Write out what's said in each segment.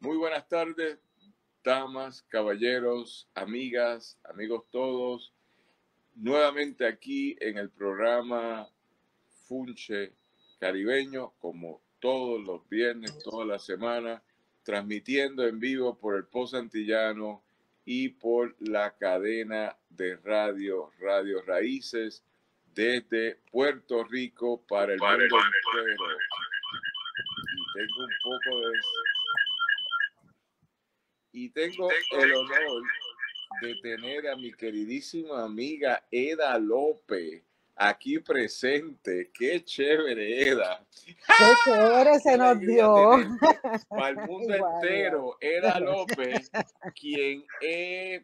Muy buenas tardes, damas, caballeros, amigas, amigos todos. Nuevamente aquí en el programa Funche Caribeño, como todos los viernes, toda la semana, transmitiendo en vivo por el Post Antillano y por la cadena de Radio Raíces desde Puerto Rico para el mundo entero. Y tengo el honor de tener a mi queridísima amiga Eda López aquí presente. ¡Qué chévere, Eda! ¡Qué chévere se nos dio! Para el mundo entero, Eda López, quien es,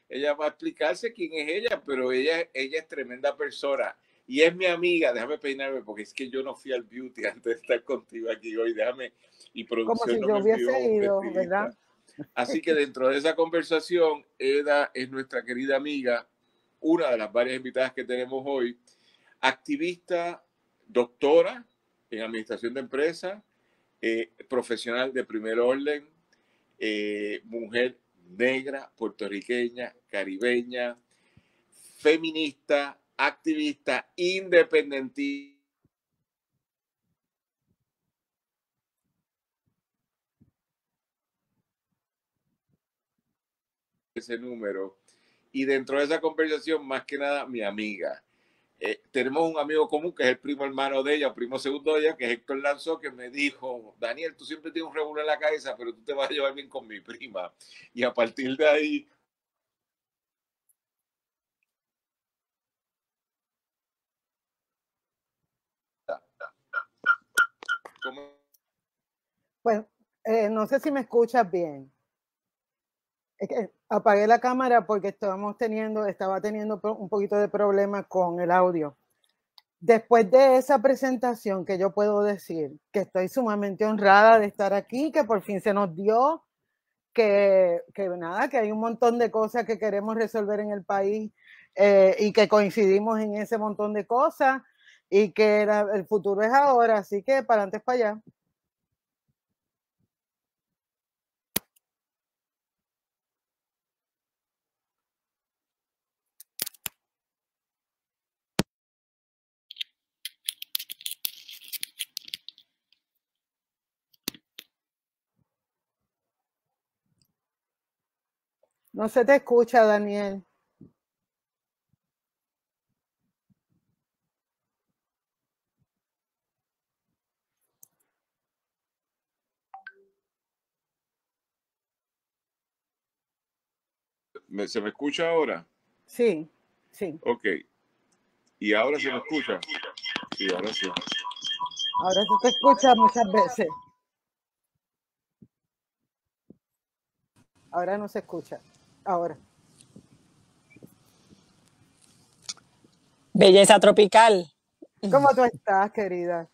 ella va a explicarse quién es ella, pero ella es tremenda persona. Y es mi amiga, déjame peinarme porque es que yo no fui al beauty antes de estar contigo aquí hoy, déjame, y producción como si yo hubiese ido, ¿verdad? Así que dentro de esa conversación, Eda es nuestra querida amiga, una de las varias invitadas que tenemos hoy, activista, doctora en administración de empresas, profesional de primer orden, mujer negra, puertorriqueña, caribeña, feminista, activista, independentista. Ese número. Y dentro de esa conversación, más que nada, mi amiga. Tenemos un amigo común que es el primo hermano de ella, primo segundo de ella, que es Héctor Lanzó, que me dijo: Daniel, tú siempre tienes un revuelo en la cabeza, pero tú te vas a llevar bien con mi prima. Y a partir de ahí... Pues no sé si me escuchas bien. Es que apagué la cámara porque estaba teniendo un poquito de problema con el audio. Después de esa presentación, que yo puedo decir que estoy sumamente honrada de estar aquí, que por fin se nos dio, que nada, que hay un montón de cosas que queremos resolver en el país y que coincidimos en ese montón de cosas y que el futuro es ahora, así que para adelante, para allá. No se te escucha, Daniel. ¿Se me escucha ahora? Sí, sí. Ok. ¿Y ahora se me escucha? Sí, ahora sí. Ahora se te escucha muchas veces. Ahora no se escucha. Ahora. Belleza tropical. ¿Cómo tú estás, querida?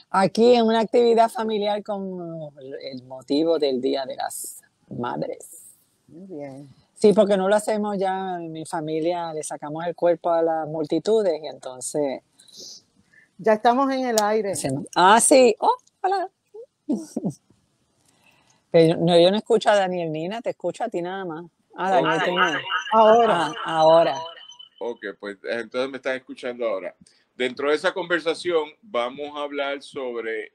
Aquí en una actividad familiar con el motivo del Día de las Madres. Muy bien. Sí, porque no lo hacemos ya en mi familia, le sacamos el cuerpo a las multitudes y entonces... Ya estamos en el aire. Hacemos. Sí. Oh, hola. Pero yo no escucho a Daniel Nina, te escucho a ti nada más. Daniel, ahora. Ahora. Ok, pues entonces me están escuchando ahora. Dentro de esa conversación vamos a hablar sobre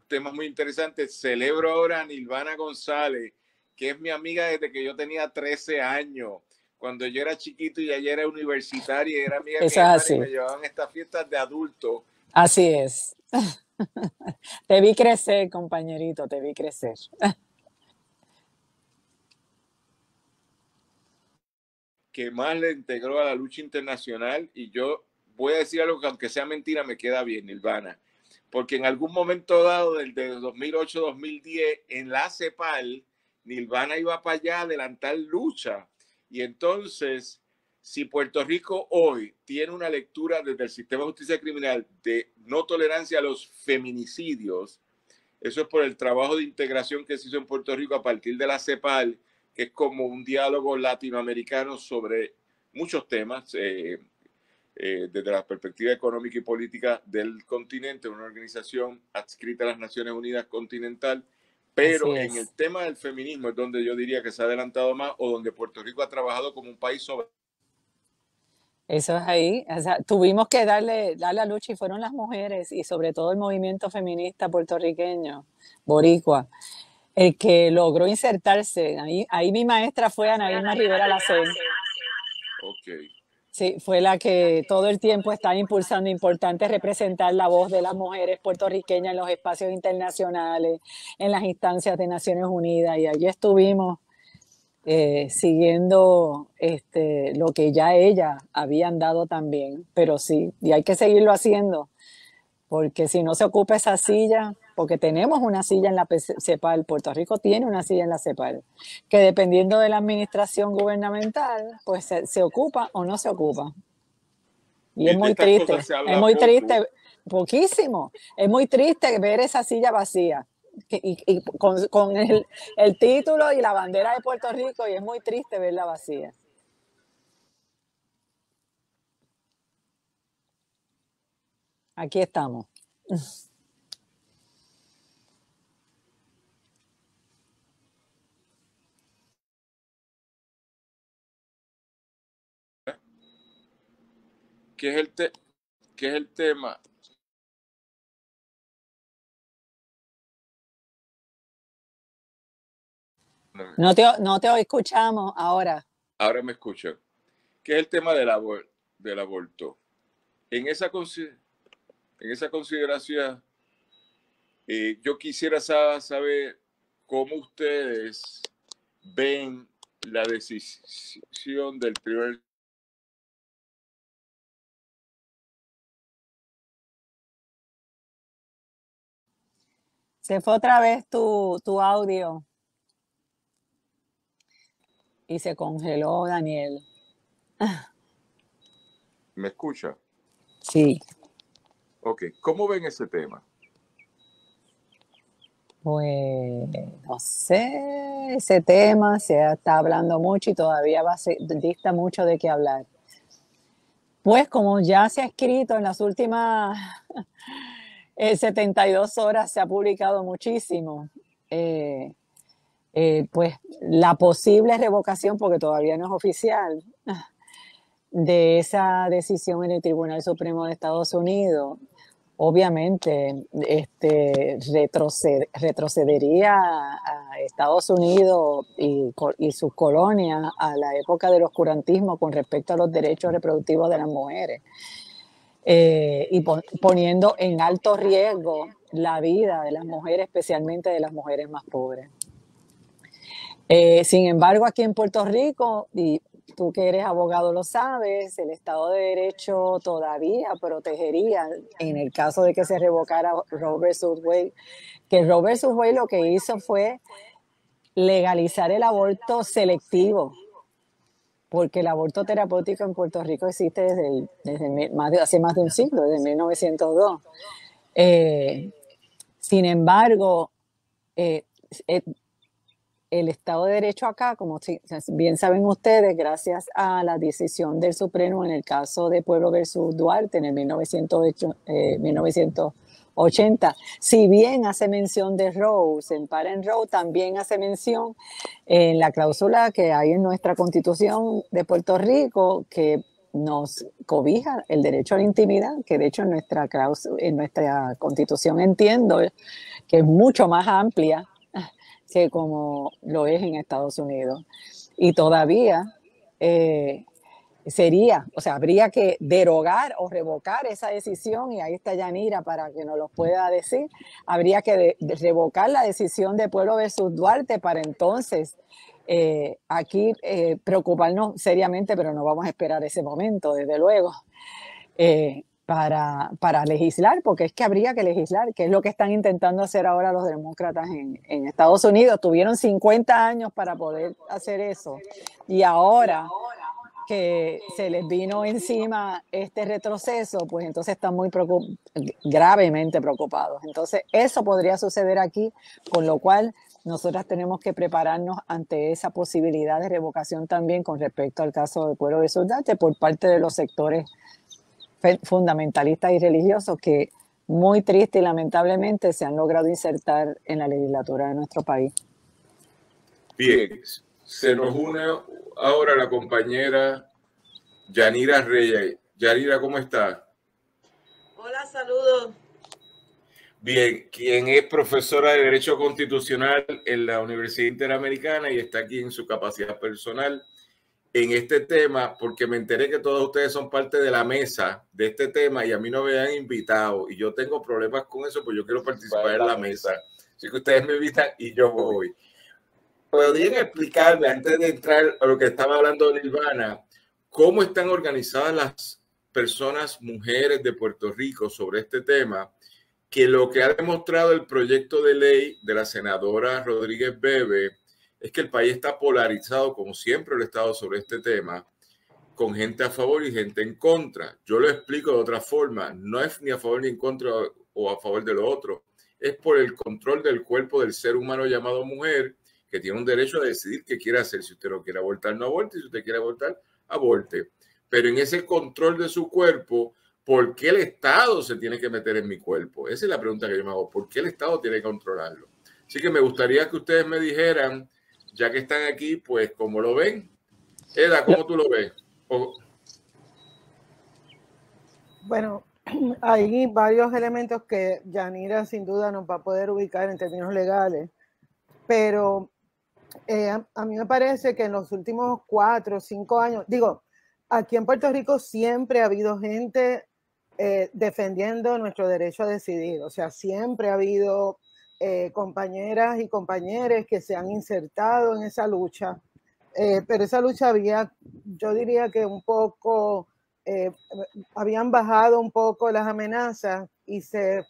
temas muy interesantes. Celebro ahora a Nilvana González, que es mi amiga desde que yo tenía 13 años. Cuando yo era chiquito y ella era universitaria y era amiga mía y me llevaban a estas fiestas de adultos. Así es. Te vi crecer, compañerito, te vi crecer. Que más le integró a la lucha internacional, y yo voy a decir algo que aunque sea mentira me queda bien, Nilvana, porque en algún momento dado del 2008-2010 en la CEPAL, Nilvana iba para allá a adelantar lucha, y entonces si Puerto Rico hoy tiene una lectura desde el sistema de justicia criminal de no tolerancia a los feminicidios, eso es por el trabajo de integración que se hizo en Puerto Rico a partir de la CEPAL, que es como un diálogo latinoamericano sobre muchos temas, desde la perspectiva económica y política del continente, una organización adscrita a las Naciones Unidas continental, Pero en el tema del feminismo es donde yo diría que se ha adelantado más o donde Puerto Rico ha trabajado como un país sobre. Eso es ahí. O sea, tuvimos que darle la lucha y fueron las mujeres y sobre todo el movimiento feminista puertorriqueño, boricua, el que logró insertarse. Ahí mi maestra fue Ana Irma Rivera Lacén. Okay. Sí, fue la que todo el tiempo está impulsando, importante representar la voz de las mujeres puertorriqueñas en los espacios internacionales, en las instancias de Naciones Unidas, y allí estuvimos siguiendo lo que ya ellas habían dado también, pero sí, y hay que seguirlo haciendo, porque si no se ocupa esa silla, porque tenemos una silla en la CEPAL, Puerto Rico tiene una silla en la CEPAL, que dependiendo de la administración gubernamental, pues se ocupa o no se ocupa. Y es muy triste, es muy triste, poquísimo, es muy triste ver esa silla vacía. Y con el título y la bandera de Puerto Rico, y es muy triste verla vacía. Aquí estamos. ¿Qué es el tema? No te escuchamos ahora. Ahora me escuchan. ¿Qué es el tema del aborto? En esa consideración, yo quisiera saber cómo ustedes ven la decisión del primer. Se fue otra vez tu audio y se congeló, Daniel. ¿Me escucha? Sí. Ok, ¿cómo ven ese tema? Pues no sé, ese tema se está hablando mucho y todavía dista mucho de qué hablar. Pues como ya se ha escrito en las últimas 72 horas, se ha publicado muchísimo, pues la posible revocación, porque todavía no es oficial, de esa decisión en el Tribunal Supremo de Estados Unidos, obviamente retrocedería a Estados Unidos y sus colonias a la época del oscurantismo con respecto a los derechos reproductivos de las mujeres, y poniendo en alto riesgo la vida de las mujeres, especialmente de las mujeres más pobres. Sin embargo, aquí en Puerto Rico, y tú que eres abogado lo sabes, el Estado de Derecho todavía protegería, en el caso de que se revocara Roe versus Wade, que Roe versus Wade lo que hizo fue legalizar el aborto selectivo, porque el aborto terapéutico en Puerto Rico existe hace más de un siglo, desde 1902. Sin embargo, el Estado de Derecho acá, como bien saben ustedes, gracias a la decisión del Supremo en el caso de Pueblo versus Duarte en el 1980, si bien hace mención de Roe, se empara en Roe, también hace mención en la cláusula que hay en nuestra Constitución de Puerto Rico que nos cobija el derecho a la intimidad, que de hecho en nuestra Constitución entiendo que es mucho más amplia que como lo es en Estados Unidos. Y todavía habría que derogar o revocar esa decisión, y ahí está Yanira para que nos lo pueda decir, habría que revocar la decisión de Pueblo versus Duarte para entonces aquí preocuparnos seriamente, pero no vamos a esperar ese momento, desde luego, para legislar, porque es que habría que legislar, que es lo que están intentando hacer ahora los demócratas en Estados Unidos. Tuvieron 50 años para poder hacer eso, y ahora que se les vino encima este retroceso, pues entonces están muy gravemente preocupados. Entonces eso podría suceder aquí, con lo cual nosotras tenemos que prepararnos ante esa posibilidad de revocación también con respecto al caso del Pueblo versus Duarte por parte de los sectores fundamentalistas y religiosos que muy triste y lamentablemente se han logrado insertar en la legislatura de nuestro país. Bien, se nos une ahora la compañera Yanira Reyes. Yanira, ¿cómo está? Hola, saludos. Bien, quien es profesora de Derecho Constitucional en la Universidad Interamericana y está aquí en su capacidad personal en este tema, porque me enteré que todos ustedes son parte de la mesa de este tema y a mí no me han invitado y yo tengo problemas con eso, pues yo quiero participar en la mesa. Así que ustedes me invitan y yo voy. ¿Podrían explicarme, antes de entrar a lo que estaba hablando Nirvana, cómo están organizadas las personas, mujeres de Puerto Rico sobre este tema? Que lo que ha demostrado el proyecto de ley de la senadora Rodríguez Bebe es que el país está polarizado, como siempre lo ha estado sobre este tema, con gente a favor y gente en contra. Yo lo explico de otra forma. No es ni a favor ni en contra o a favor de lo otro. Es por el control del cuerpo del ser humano llamado mujer, que tiene un derecho a decidir qué quiere hacer. Si usted no quiere abortar, no aborte. Si usted quiere abortar, aborte. Pero en ese control de su cuerpo, ¿por qué el Estado se tiene que meter en mi cuerpo? Esa es la pregunta que yo me hago. ¿Por qué el Estado tiene que controlarlo? Así que me gustaría que ustedes me dijeran, ya que están aquí, pues, ¿cómo lo ven? Eda, ¿cómo tú lo ves? Bueno, hay varios elementos que Yanira sin duda nos va a poder ubicar en términos legales, pero a mí me parece que en los últimos 4 o 5 años, digo, aquí en Puerto Rico siempre ha habido gente defendiendo nuestro derecho a decidir, o sea, siempre ha habido compañeras y compañeros que se han insertado en esa lucha, pero esa lucha había, yo diría que un poco, habían bajado un poco las amenazas y se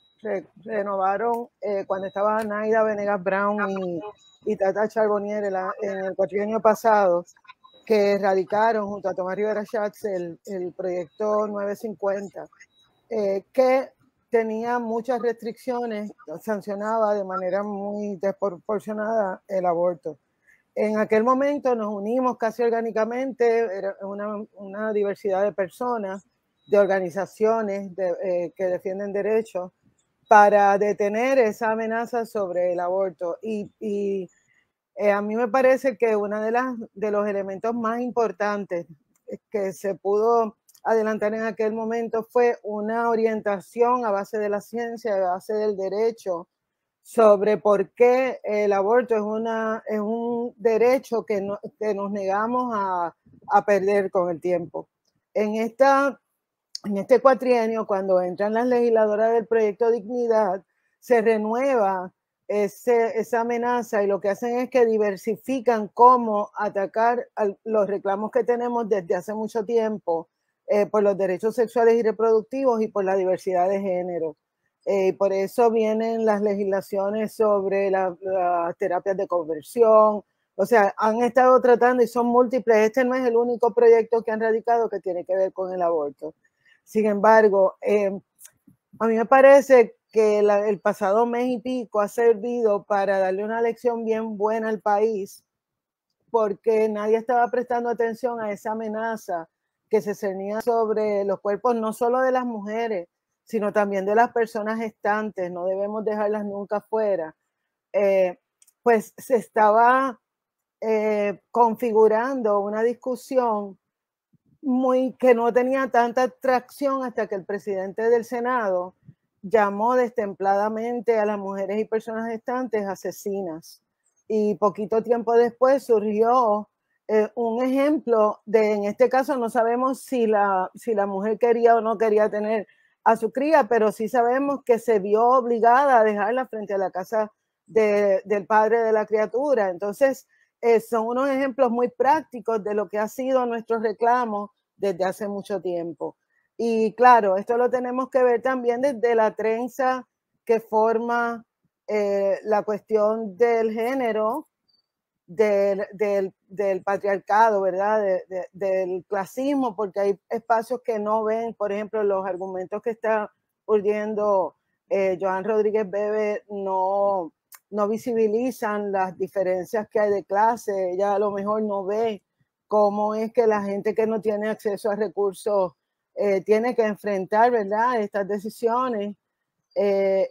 renovaron cuando estaba Naida Venegas Brown y Tata Charbonnier en el cuatrienio pasado, que radicaron junto a Tomás Rivera Schatz el proyecto 950, que tenía muchas restricciones, sancionaba de manera muy desproporcionada el aborto. En aquel momento nos unimos casi orgánicamente, era una diversidad de personas, de organizaciones que defienden derechos, para detener esa amenaza sobre el aborto. A mí me parece que uno de los elementos más importantes que se pudo adelantar en aquel momento fue una orientación a base de la ciencia, a base del derecho, sobre por qué el aborto es un derecho que nos negamos a perder con el tiempo. En este cuatrienio, cuando entran las legisladoras del proyecto Dignidad, se renueva esa amenaza y lo que hacen es que diversifican cómo atacar los reclamos que tenemos desde hace mucho tiempo por los derechos sexuales y reproductivos y por la diversidad de género. Por eso vienen las legislaciones sobre las terapias de conversión. O sea, han estado tratando y son múltiples. Este no es el único proyecto que han radicado que tiene que ver con el aborto. Sin embargo, a mí me parece que el pasado mes y pico ha servido para darle una lección bien buena al país, porque nadie estaba prestando atención a esa amenaza que se cernía sobre los cuerpos no solo de las mujeres, sino también de las personas gestantes. No debemos dejarlas nunca fuera. Pues se estaba configurando una discusión que no tenía tanta atracción hasta que el presidente del Senado llamó destempladamente a las mujeres y personas gestantes asesinas. Y poquito tiempo después surgió un ejemplo en este caso no sabemos si la mujer quería o no quería tener a su cría, pero sí sabemos que se vio obligada a dejarla frente a la casa del padre de la criatura. Entonces, son unos ejemplos muy prácticos de lo que ha sido nuestro reclamo desde hace mucho tiempo. Y claro, esto lo tenemos que ver también desde la trenza que forma la cuestión del género, del patriarcado, ¿verdad? Del clasismo, porque hay espacios que no ven, por ejemplo, los argumentos que está urdiendo Joan Rodríguez Bebe no visibilizan las diferencias que hay de clase. Ella a lo mejor no ve cómo es que la gente que no tiene acceso a recursos tiene que enfrentar, ¿verdad?, estas decisiones.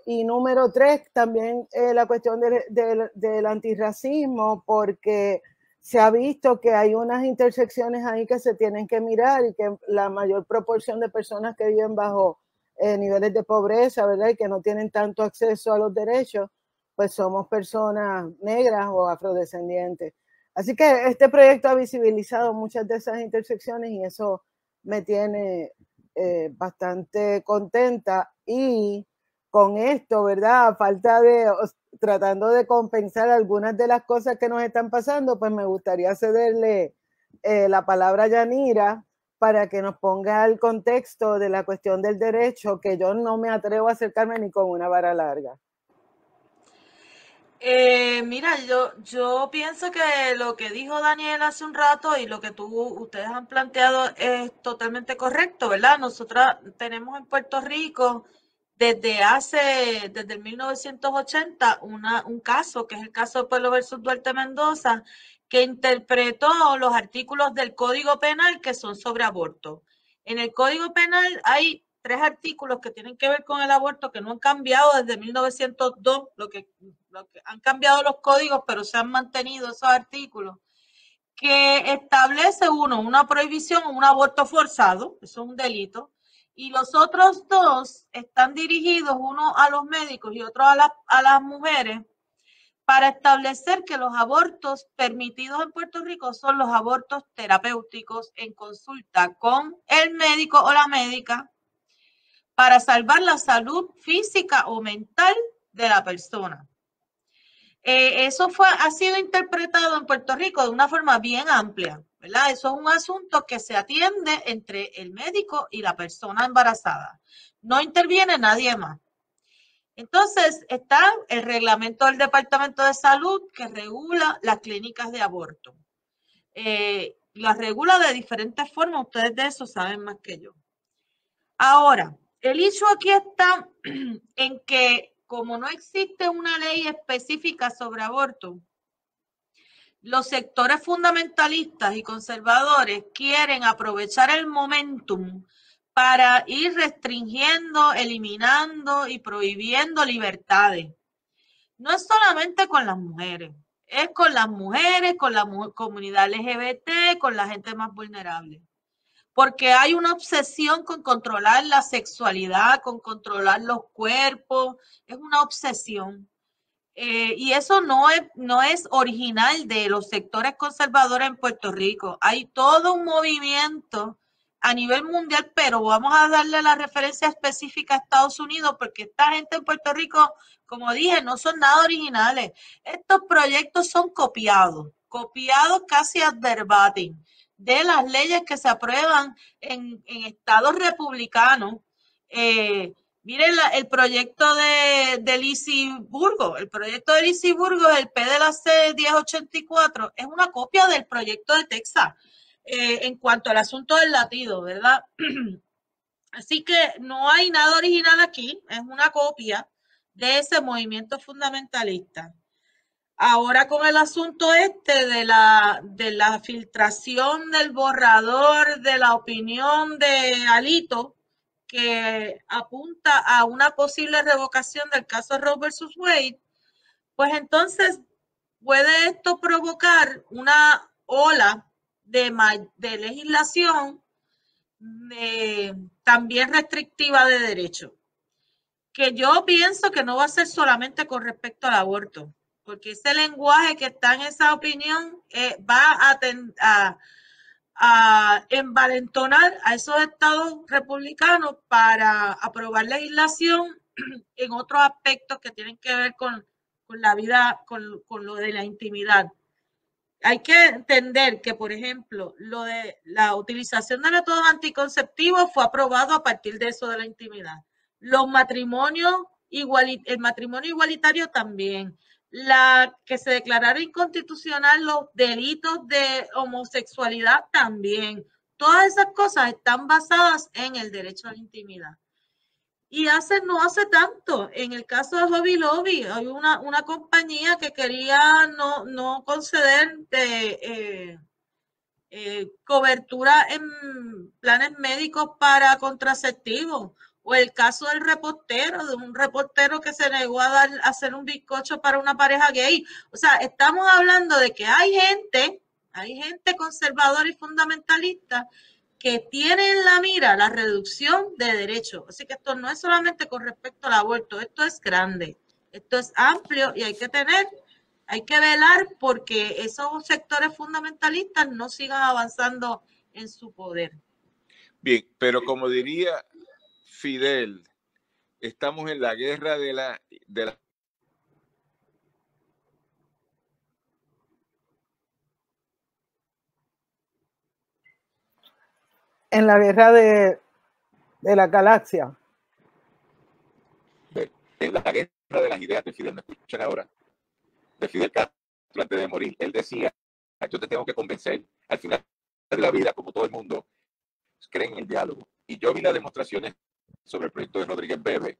Y número 3, también la cuestión del antirracismo, porque se ha visto que hay unas intersecciones ahí que se tienen que mirar y que la mayor proporción de personas que viven bajo niveles de pobreza, ¿verdad? Y que no tienen tanto acceso a los derechos, pues somos personas negras o afrodescendientes. Así que este proyecto ha visibilizado muchas de esas intersecciones y eso me tiene bastante contenta. Y con esto, ¿verdad? A falta de, tratando de compensar algunas de las cosas que nos están pasando, pues me gustaría cederle la palabra a Yanira para que nos ponga el contexto de la cuestión del derecho, que yo no me atrevo a acercarme ni con una vara larga. Mira, yo pienso que lo que dijo Daniel hace un rato y lo que ustedes han planteado es totalmente correcto, ¿verdad? Nosotras tenemos en Puerto Rico desde el 1980 un caso, que es el caso de Pueblo versus Duarte Mendoza, que interpretó los artículos del Código Penal que son sobre aborto. En el Código Penal hay 3 artículos que tienen que ver con el aborto que no han cambiado desde 1902, lo que han cambiado los códigos, pero se han mantenido esos artículos, que establece una prohibición o un aborto forzado, eso es un delito, y los otros 2 están dirigidos, uno a los médicos y otro a las mujeres, para establecer que los abortos permitidos en Puerto Rico son los abortos terapéuticos en consulta con el médico o la médica para salvar la salud física o mental de la persona. Eso ha sido interpretado en Puerto Rico de una forma bien amplia, ¿verdad? Eso es un asunto que se atiende entre el médico y la persona embarazada. No interviene nadie más. Entonces está el reglamento del Departamento de Salud que regula las clínicas de aborto. Las regula de diferentes formas, ustedes de eso saben más que yo. Ahora, el issue aquí está en que como no existe una ley específica sobre aborto, los sectores fundamentalistas y conservadores quieren aprovechar el momentum para ir restringiendo, eliminando y prohibiendo libertades. No es solamente con las mujeres, es con las mujeres, con la comunidad LGBT, con la gente más vulnerable. Porque hay una obsesión con controlar la sexualidad, con controlar los cuerpos, es una obsesión. Y eso no es original de los sectores conservadores en Puerto Rico. Hay todo un movimiento a nivel mundial, pero vamos a darle la referencia específica a Estados Unidos, porque esta gente en Puerto Rico, como dije, no son nada originales. Estos proyectos son copiados casi ad verbatim de las leyes que se aprueban en estados republicanos. Miren el proyecto de Lisiburgo. El proyecto de Lisiburgo, el P de la C 1084, es una copia del proyecto de Texas en cuanto al asunto del latido, ¿verdad? Así que no hay nada original aquí, es una copia de ese movimiento fundamentalista. Ahora con el asunto de la filtración del borrador de la opinión de Alito, que apunta a una posible revocación del caso Roe versus Wade, pues entonces puede esto provocar una ola de legislación también restrictiva de derechos, que yo pienso que no va a ser solamente con respecto al aborto, porque ese lenguaje que está en esa opinión va a envalentonar a esos estados republicanos para aprobar legislación en otros aspectos que tienen que ver con la vida, con lo de la intimidad. Hay que entender que, por ejemplo, lo de la utilización de métodos anticonceptivos fue aprobado a partir de eso de la intimidad. Los matrimonios el matrimonio igualitario también. Que se declarara inconstitucional los delitos de homosexualidad también. Todas esas cosas están basadas en el derecho a la intimidad. Y no hace tanto, en el caso de Hobby Lobby, hay una compañía que quería no conceder cobertura en planes médicos para contraceptivos. O el caso del reportero, de un reportero que se negó a hacer un bizcocho para una pareja gay. O sea, estamos hablando de que hay gente conservadora y fundamentalista que tiene en la mira la reducción de derechos. Así que esto no es solamente con respecto al aborto, esto es grande, esto es amplio y hay que velar porque esos sectores fundamentalistas no sigan avanzando en su poder. Bien, pero como diría Fidel, estamos en la guerra de la en la guerra de la galaxia. En la guerra de las ideas de Fidel. ¿Me escuchan ahora? De Fidel Castro antes de morir. Él decía, yo te tengo que convencer. Al final de la vida, como todo el mundo, creen en el diálogo. Y yo vi las demostraciones sobre el proyecto de Rodríguez Bebe.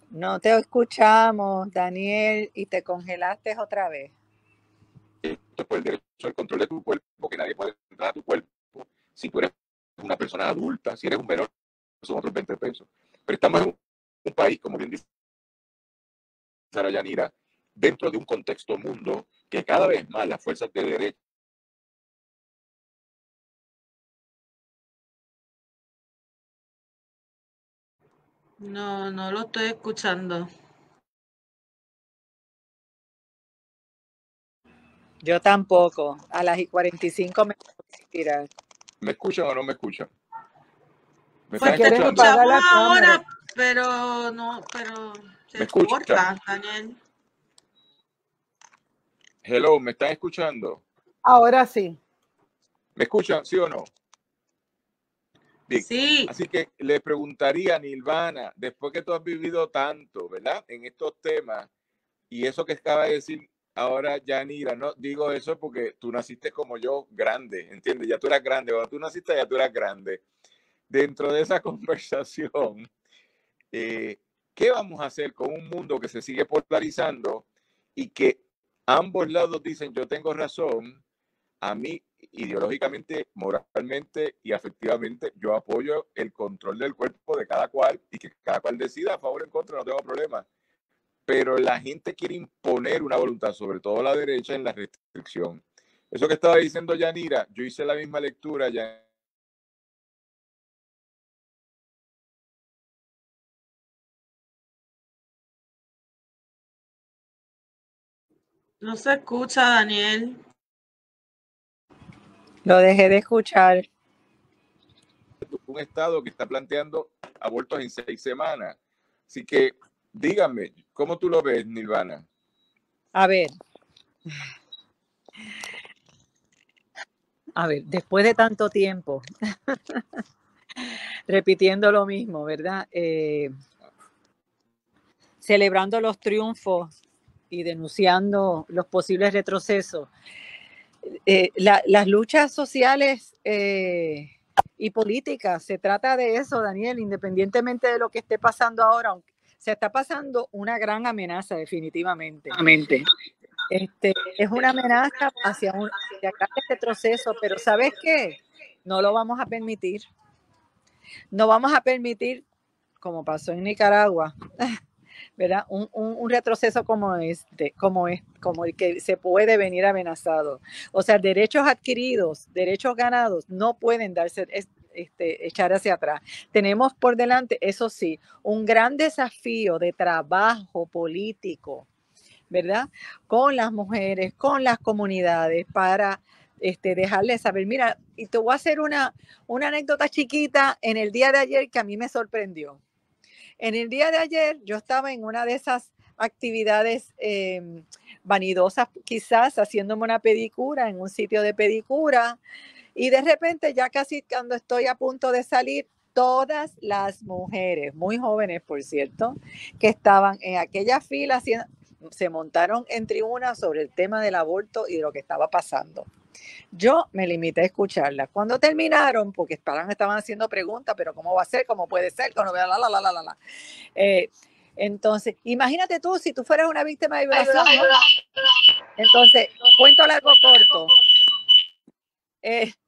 No te escuchamos, Daniel, y te congelaste otra vez. Esto es el derecho al control de tu cuerpo, que nadie puede entrar a tu cuerpo. Si tú eres una persona adulta, si eres un menor, son otros 20 pesos. Pero estamos en un país, como bien dice Sara Yanira, dentro de un contexto mundo que cada vez más las fuerzas de derecha No lo estoy escuchando. Yo tampoco. A las 45 me voy a tirar. ¿Me escuchan o no me escuchan? ¿Me pues te escuchamos ahora, pero se corta, Daniel. Hello, ¿me están escuchando? Ahora sí. ¿Me escuchan, sí o no? Bien. Sí. Así que le preguntaría a Nilvana, después que tú has vivido tanto, ¿verdad? En estos temas, y eso que acaba de decir ahora Yanira, no digo eso porque tú naciste como yo, grande, ¿entiendes? Ya tú eras grande, cuando tú naciste ya tú eras grande. Dentro de esa conversación, ¿qué vamos a hacer con un mundo que se sigue polarizando y que ambos lados dicen yo tengo razón? A mí, ideológicamente, moralmente y afectivamente, yo apoyo el control del cuerpo de cada cual y que cada cual decida a favor o en contra, no tengo problema. Pero la gente quiere imponer una voluntad, sobre todo la derecha, en la restricción. Eso que estaba diciendo Yanira, yo hice la misma lectura ya. No se escucha, Daniel. Lo dejé de escuchar. Un estado que está planteando abortos en 6 semanas. Así que dígame, ¿cómo tú lo ves, Nilvana? A ver, después de tanto tiempo, repitiendo lo mismo, ¿verdad? Celebrando los triunfos y denunciando los posibles retrocesos. Las luchas sociales y políticas, se trata de eso, Daniel, independientemente de lo que esté pasando ahora, aunque se está pasando una gran amenaza definitivamente. Es una amenaza hacia este retroceso, pero ¿sabes qué? No lo vamos a permitir. No vamos a permitir, como pasó en Nicaragua, ¿verdad? Un retroceso como el que se puede venir amenazado. O sea, derechos adquiridos, derechos ganados, no pueden darse echar hacia atrás. Tenemos por delante, eso sí, un gran desafío de trabajo político, ¿verdad? Con las mujeres, con las comunidades, para dejarles saber. Mira, y te voy a hacer una anécdota chiquita en el día de ayer que a mí me sorprendió. En el día de ayer yo estaba en una de esas actividades vanidosas, quizás haciéndome una pedicura en un sitio de pedicura, y de repente ya casi cuando estoy a punto de salir, todas las mujeres, muy jóvenes por cierto, que estaban en aquella fila se montaron en tribuna sobre el tema del aborto y de lo que estaba pasando. Yo me limité a escucharlas. Cuando terminaron, porque estaban haciendo preguntas, pero ¿cómo va a ser? ¿Cómo puede ser? Entonces, imagínate tú, si tú fueras una víctima de violación, ¿no? Entonces, cuento largo corto.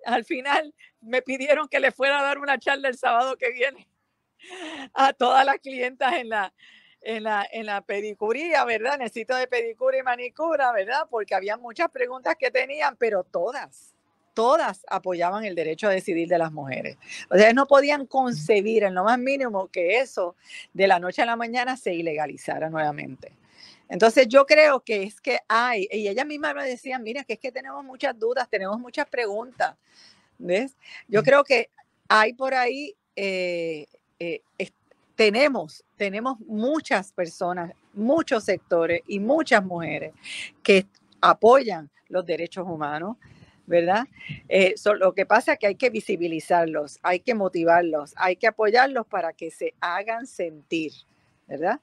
Al final me pidieron que le fuera a dar una charla el sábado que viene a todas las clientas en la pedicuría, ¿verdad? En el sitio de pedicura y manicura, ¿verdad? Porque había muchas preguntas que tenían, pero todas apoyaban el derecho a decidir de las mujeres. O sea, no podían concebir en lo más mínimo que eso de la noche a la mañana se ilegalizara nuevamente. Entonces yo creo que es que hay, y ella misma me decía, mira, que es que tenemos muchas dudas, tenemos muchas preguntas, ¿ves? Yo creo que hay por ahí, tenemos muchas personas, muchos sectores y muchas mujeres que apoyan los derechos humanos, ¿verdad? Lo que pasa es que hay que visibilizarlos, hay que motivarlos, hay que apoyarlos para que se hagan sentir, ¿verdad?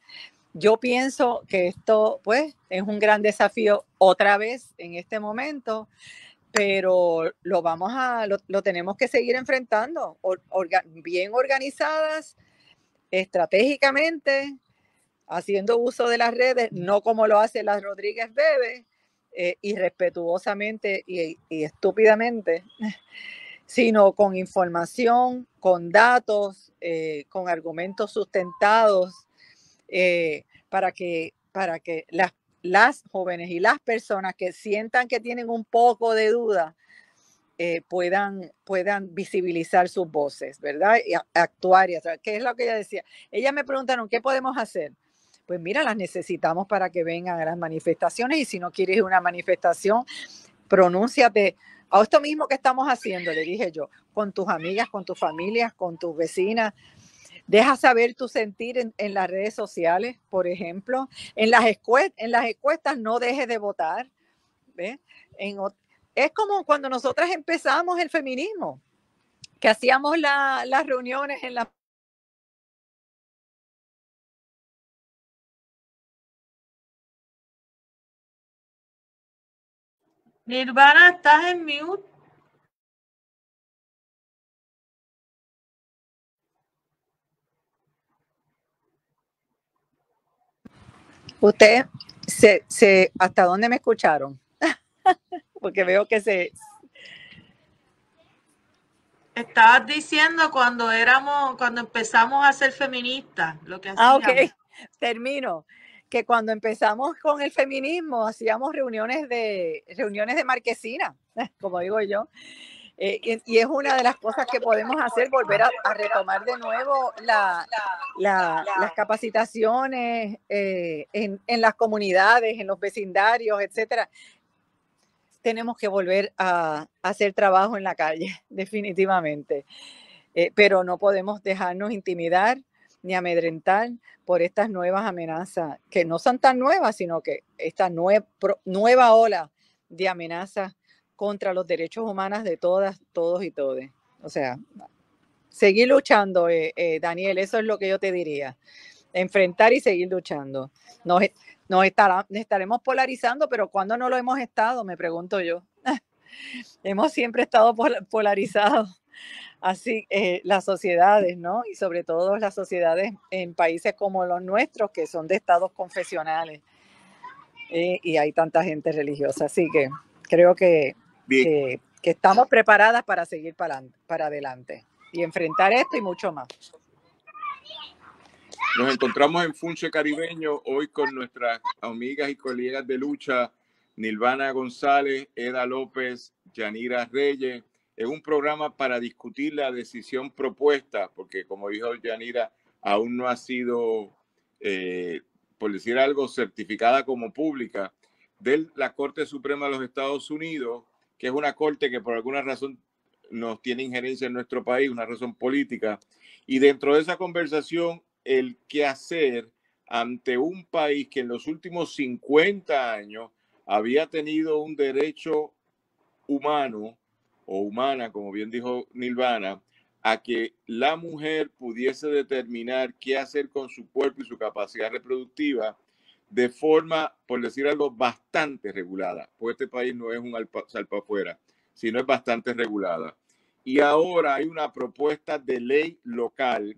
Yo pienso que esto, pues, es un gran desafío otra vez en este momento, pero lo tenemos que seguir enfrentando, bien organizadas, estratégicamente, haciendo uso de las redes, no como lo hace la Rodríguez Bebe, irrespetuosamente y estúpidamente, sino con información, con datos, con argumentos sustentados, para que las jóvenes y las personas que sientan que tienen un poco de duda puedan visibilizar sus voces, ¿verdad? Y actuar. ¿Qué es lo que ella decía? Ellas me preguntaron, ¿qué podemos hacer? Pues mira, las necesitamos para que vengan a las manifestaciones, y si no quieres ir a una manifestación, pronúnciate a esto mismo que estamos haciendo, le dije yo, con tus amigas, con tus familias, con tus vecinas. Deja saber tu sentir en las redes sociales, por ejemplo. En las encuestas no dejes de votar. ¿Ves? Es como cuando nosotras empezamos el feminismo, que hacíamos las reuniones en la... Nirvana, estás en mute. ¿Usted hasta dónde me escucharon? Porque veo que Estabas diciendo cuando empezamos a ser feministas, lo que hacíamos. Ok, termino. Que cuando empezamos con el feminismo hacíamos reuniones de marquesina, como digo yo. Y es una de las cosas que podemos hacer, volver a retomar de nuevo las capacitaciones en las comunidades, en los vecindarios, etcétera. Tenemos que volver a hacer trabajo en la calle, definitivamente. Pero no podemos dejarnos intimidar ni amedrentar por estas nuevas amenazas, que no son tan nuevas, sino que esta nueva ola de amenazas contra los derechos humanos de todas, todos y todes. O sea, seguir luchando, Daniel, eso es lo que yo te diría. Enfrentar y seguir luchando. Nos estaremos polarizando, pero ¿cuándo no lo hemos estado? Me pregunto yo. Hemos siempre estado polarizados. Así, las sociedades, ¿no? Y sobre todo las sociedades en países como los nuestros, que son de estados confesionales, y hay tanta gente religiosa. Así que creo que estamos preparadas para seguir para adelante y enfrentar esto y mucho más. Nos encontramos en Funche Caribeño hoy con nuestras amigas y colegas de lucha, Nirvana González, Eda López, Yanira Reyes. Es un programa para discutir la decisión propuesta, porque como dijo Yanira, aún no ha sido, por decir algo, certificada como pública, de la Corte Suprema de los Estados Unidos, que es una corte que por alguna razón nos tiene injerencia en nuestro país, una razón política. Y dentro de esa conversación, el qué hacer ante un país que en los últimos 50 años había tenido un derecho humano o humana, como bien dijo Nirvana, a que la mujer pudiese determinar qué hacer con su cuerpo y su capacidad reproductiva de forma, por decir algo, bastante regulada. Pues este país no es un salpa afuera, sino es bastante regulada. Y ahora hay una propuesta de ley local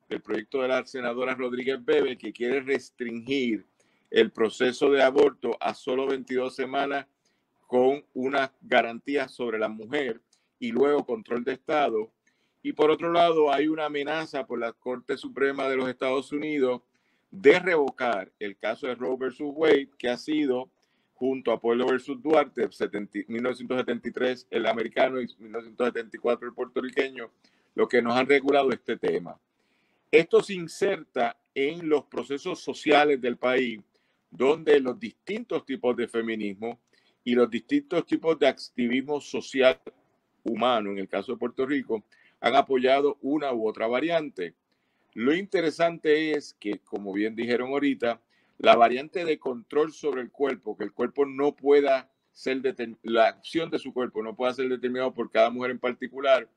del proyecto de la senadora Rodríguez Bebe que quiere restringir el proceso de aborto a solo 22 semanas con unas garantías sobre la mujer y luego control de Estado. Y por otro lado, hay una amenaza por la Corte Suprema de los Estados Unidos de revocar el caso de Roe versus Wade, que ha sido, junto a Pueblo versus Duarte, 1973 el americano y 1974 el puertorriqueño, lo que nos han regulado este tema. Esto se inserta en los procesos sociales del país, donde los distintos tipos de feminismo y los distintos tipos de activismo social humano, en el caso de Puerto Rico, han apoyado una u otra variante. Lo interesante es que, como bien dijeron ahorita, la variante de control sobre el cuerpo, que el cuerpo no pueda ser, la acción de su cuerpo no pueda ser determinado por cada mujer en particular,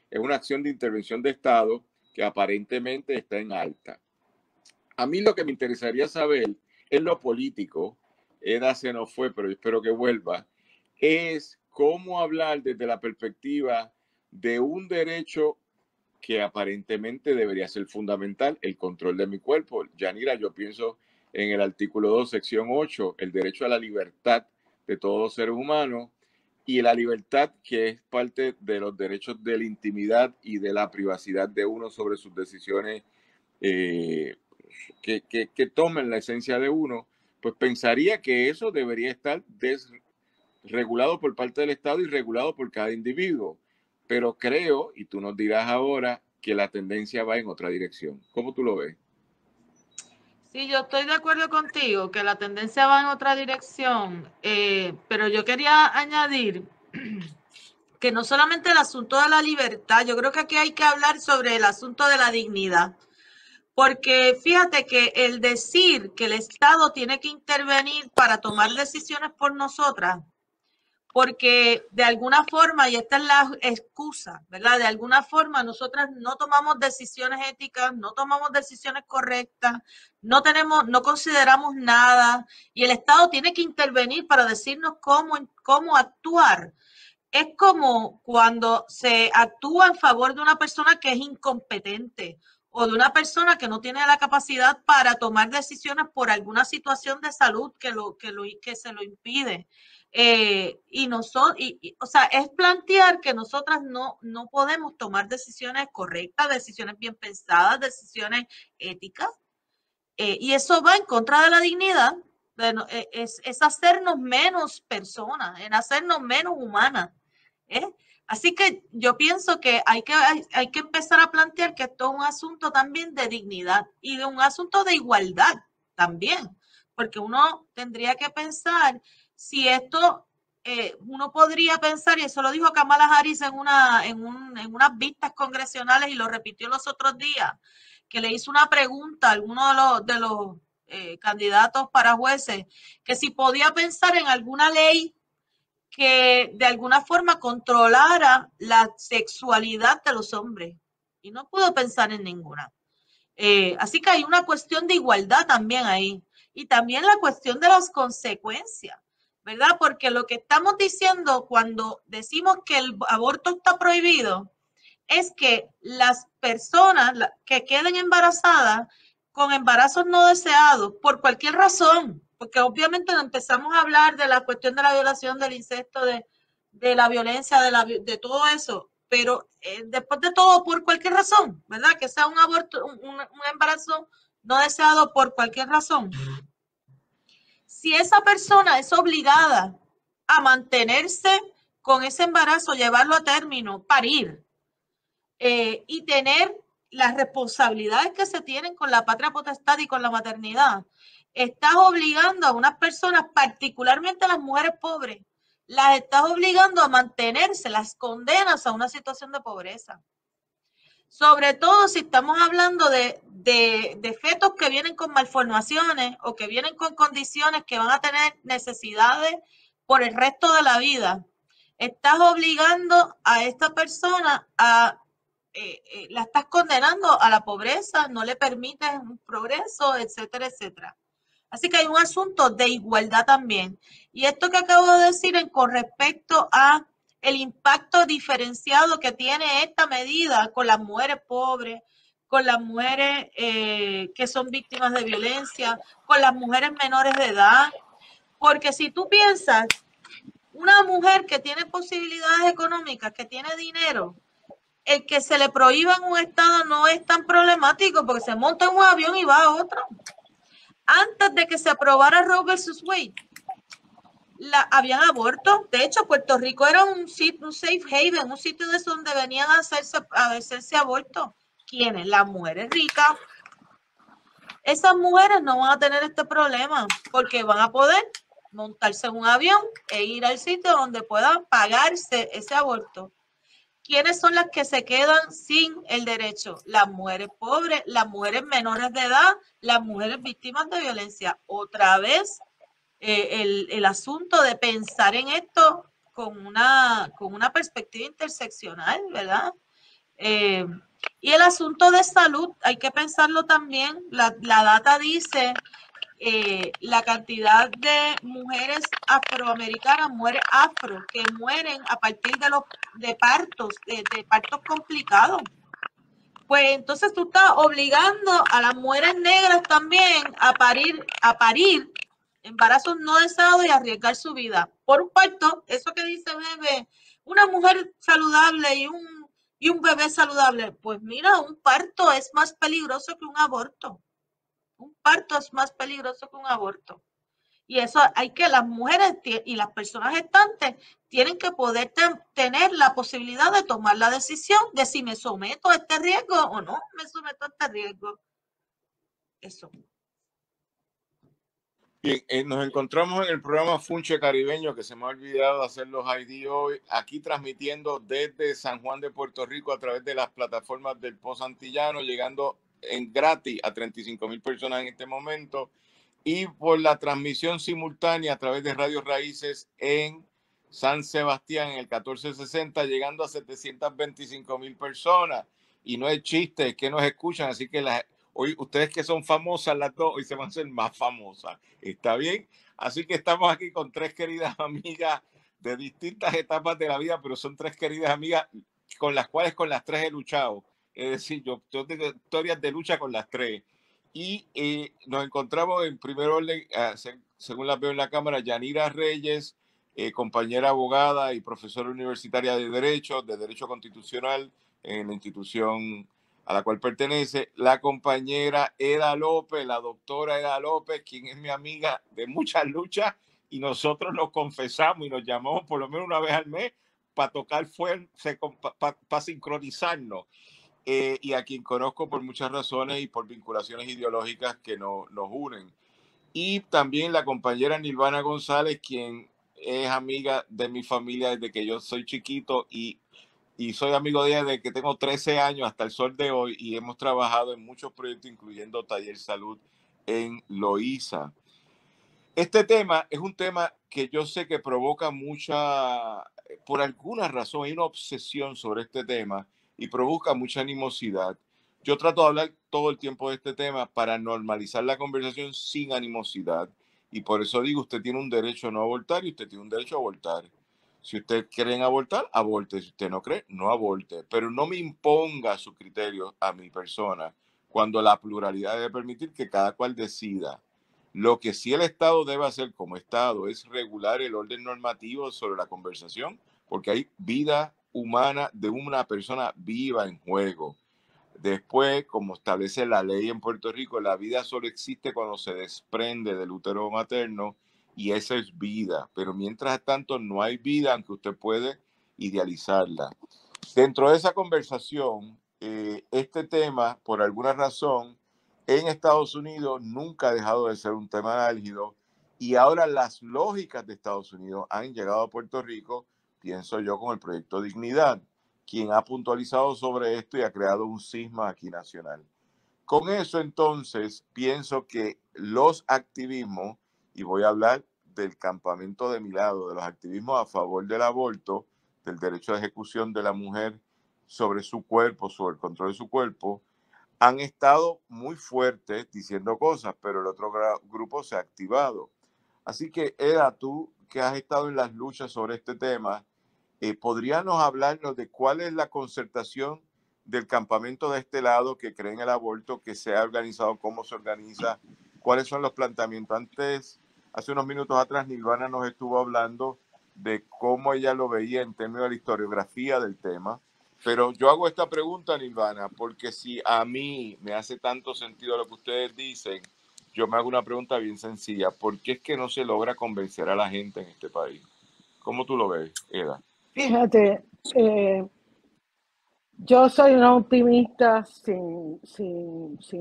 es una acción de intervención de Estado que aparentemente está en alta. A mí lo que me interesaría saber es lo político. Eda se nos fue, pero espero que vuelva. Es cómo hablar desde la perspectiva de un derecho que aparentemente debería ser fundamental, el control de mi cuerpo. Yanira, yo pienso en el artículo 2, sección 8, el derecho a la libertad de todos los seres humanos y la libertad que es parte de los derechos de la intimidad y de la privacidad de uno sobre sus decisiones que tomen la esencia de uno, pues pensaría que eso debería estar regulado por parte del Estado y regulado por cada individuo. Pero creo, y tú nos dirás ahora, que la tendencia va en otra dirección. ¿Cómo tú lo ves? Sí, yo estoy de acuerdo contigo que la tendencia va en otra dirección, pero yo quería añadir que no solamente el asunto de la libertad, yo creo que aquí hay que hablar sobre el asunto de la dignidad. Porque fíjate que el decir que el Estado tiene que intervenir para tomar decisiones por nosotras, porque de alguna forma, y esta es la excusa, ¿verdad? De alguna forma nosotras no tomamos decisiones éticas, no tomamos decisiones correctas, no consideramos nada, y el Estado tiene que intervenir para decirnos cómo actuar. Es como cuando se actúa en favor de una persona que es incompetente o de una persona que no tiene la capacidad para tomar decisiones por alguna situación de salud que se lo impide. O sea, es plantear que nosotras no podemos tomar decisiones correctas, decisiones bien pensadas, decisiones éticas, y eso va en contra de la dignidad. Es hacernos menos personas, en hacernos menos humanas. Así que yo pienso que hay que empezar a plantear que esto es un asunto también de dignidad y de un asunto de igualdad también, porque uno tendría que pensar si esto, uno podría pensar, y eso lo dijo Kamala Harris en unas vistas congresionales y lo repitió los otros días, que le hizo una pregunta a alguno de los candidatos para jueces, que si podía pensar en alguna ley que de alguna forma controlara la sexualidad de los hombres. Y no puedo pensar en ninguna. Así que hay una cuestión de igualdad también ahí. Y también la cuestión de las consecuencias, ¿verdad? Porque lo que estamos diciendo cuando decimos que el aborto está prohibido es que las personas que queden embarazadas con embarazos no deseados por cualquier razón, porque obviamente empezamos a hablar de la cuestión de la violación, del incesto, de la violencia, de todo eso, pero después de todo, por cualquier razón, ¿verdad? Que sea un aborto, un embarazo no deseado por cualquier razón. Si esa persona es obligada a mantenerse con ese embarazo, llevarlo a término, parir, y tener las responsabilidades que se tienen con la patria potestad y con la maternidad, estás obligando a unas personas, particularmente a las mujeres pobres, las estás obligando a mantenerse, las condenas a una situación de pobreza. Sobre todo si estamos hablando de fetos que vienen con malformaciones o que vienen con condiciones que van a tener necesidades por el resto de la vida. Estás obligando a esta persona la estás condenando a la pobreza, no le permites un progreso, etcétera, etcétera. Así que hay un asunto de igualdad también. Y esto que acabo de decir con respecto a el impacto diferenciado que tiene esta medida con las mujeres pobres, con las mujeres que son víctimas de violencia, con las mujeres menores de edad. Porque si tú piensas, una mujer que tiene posibilidades económicas, que tiene dinero, el que se le prohíba en un estado no es tan problemático porque se monta en un avión y va a otro. Antes de que se aprobara Roe versus Wade, habían abortos. De hecho, Puerto Rico era un safe haven, un sitio de donde venían a hacerse abortos. ¿Quiénes? Las mujeres ricas. Esas mujeres no van a tener este problema porque van a poder montarse en un avión e ir al sitio donde puedan pagarse ese aborto. ¿Quiénes son las que se quedan sin el derecho? Las mujeres pobres, las mujeres menores de edad, las mujeres víctimas de violencia. Otra vez, el asunto de pensar en esto con una perspectiva interseccional, ¿verdad? Y el asunto de salud, hay que pensarlo también. La data dice la cantidad de mujeres afroamericanas, mujeres afro, que mueren a partir de partos complicados. Pues entonces tú estás obligando a las mujeres negras también a parir embarazos no deseados y arriesgar su vida por un parto. Eso que dice Bebe, una mujer saludable y un bebé saludable. Pues mira, un parto es más peligroso que un aborto. Un parto es más peligroso que un aborto. Y eso hay que las mujeres y las personas gestantes tienen que poder tener la posibilidad de tomar la decisión de si me someto a este riesgo o no me someto a este riesgo. Eso. Bien, nos encontramos en el programa Funche Caribeño, que se me ha olvidado hacer los ID hoy, aquí transmitiendo desde San Juan de Puerto Rico a través de las plataformas del Post Antillano, llegando en gratis a 35,000 personas en este momento, y por la transmisión simultánea a través de Radio Raíces en San Sebastián en el 1460, llegando a 725,000 personas. Y no es chiste, es que nos escuchan, así que hoy ustedes que son famosas las dos, hoy se van a hacer más famosas. ¿Está bien? Así que estamos aquí con tres queridas amigas de distintas etapas de la vida, pero son tres queridas amigas con las tres he luchado. Es decir, yo tengo historias de lucha con las tres. Y nos encontramos en primer orden, según las veo en la cámara, Yanira Reyes, compañera abogada y profesora universitaria de Derecho Constitucional en la institución a la cual pertenece, la compañera Eda López, la doctora Eda López, quien es mi amiga de muchas luchas, y nosotros nos confesamos y nos llamamos por lo menos una vez al mes para tocar fuerte, para sincronizarnos. Y a quien conozco por muchas razones y por vinculaciones ideológicas que nos unen. Y también la compañera Nilvana González, quien es amiga de mi familia desde que yo soy chiquito y soy amigo de ella desde que tengo 13 años hasta el sol de hoy, y hemos trabajado en muchos proyectos, incluyendo Taller Salud en Loíza. Este tema es un tema que yo sé que provoca por alguna razón, hay una obsesión sobre este tema y provoca mucha animosidad. Yo trato de hablar todo el tiempo de este tema para normalizar la conversación sin animosidad. Y por eso digo, usted tiene un derecho a no abortar y usted tiene un derecho a abortar. Si usted cree en abortar, aborte. Si usted no cree, no aborte. Pero no me imponga su criterio a mi persona cuando la pluralidad debe permitir que cada cual decida. Lo que sí el Estado debe hacer como Estado es regular el orden normativo sobre la conversación, porque hay vida humana de una persona viva en juego. Después, como establece la ley en Puerto Rico, la vida solo existe cuando se desprende del útero materno, y esa es vida. Pero mientras tanto no hay vida, aunque usted puede idealizarla. Dentro de esa conversación, este tema, por alguna razón, en Estados Unidos nunca ha dejado de ser un tema álgido, y ahora las lógicas de Estados Unidos han llegado a Puerto Rico, pienso yo, con el proyecto Dignidad, quien ha puntualizado sobre esto y ha creado un cisma aquí nacional. Con eso, entonces, pienso que los activismos, y voy a hablar del campamento de mi lado, de los activismos a favor del aborto, del derecho de ejecución de la mujer sobre su cuerpo, sobre el control de su cuerpo, han estado muy fuertes diciendo cosas, pero el otro grupo se ha activado. Así que, Eda, tú que has estado en las luchas sobre este tema, ¿podríamos hablarnos de cuál es la concertación del campamento de este lado que cree en el aborto, que se ha organizado, cómo se organiza, cuáles son los planteamientos. Hace unos minutos atrás, Nilvana nos estuvo hablando de cómo ella lo veía en términos de la historiografía del tema. Pero yo hago esta pregunta, Nilvana, porque si a mí me hace tanto sentido lo que ustedes dicen, yo me hago una pregunta bien sencilla. ¿Por qué es que no se logra convencer a la gente en este país? ¿Cómo tú lo ves, Eda? Fíjate, yo soy una optimista sin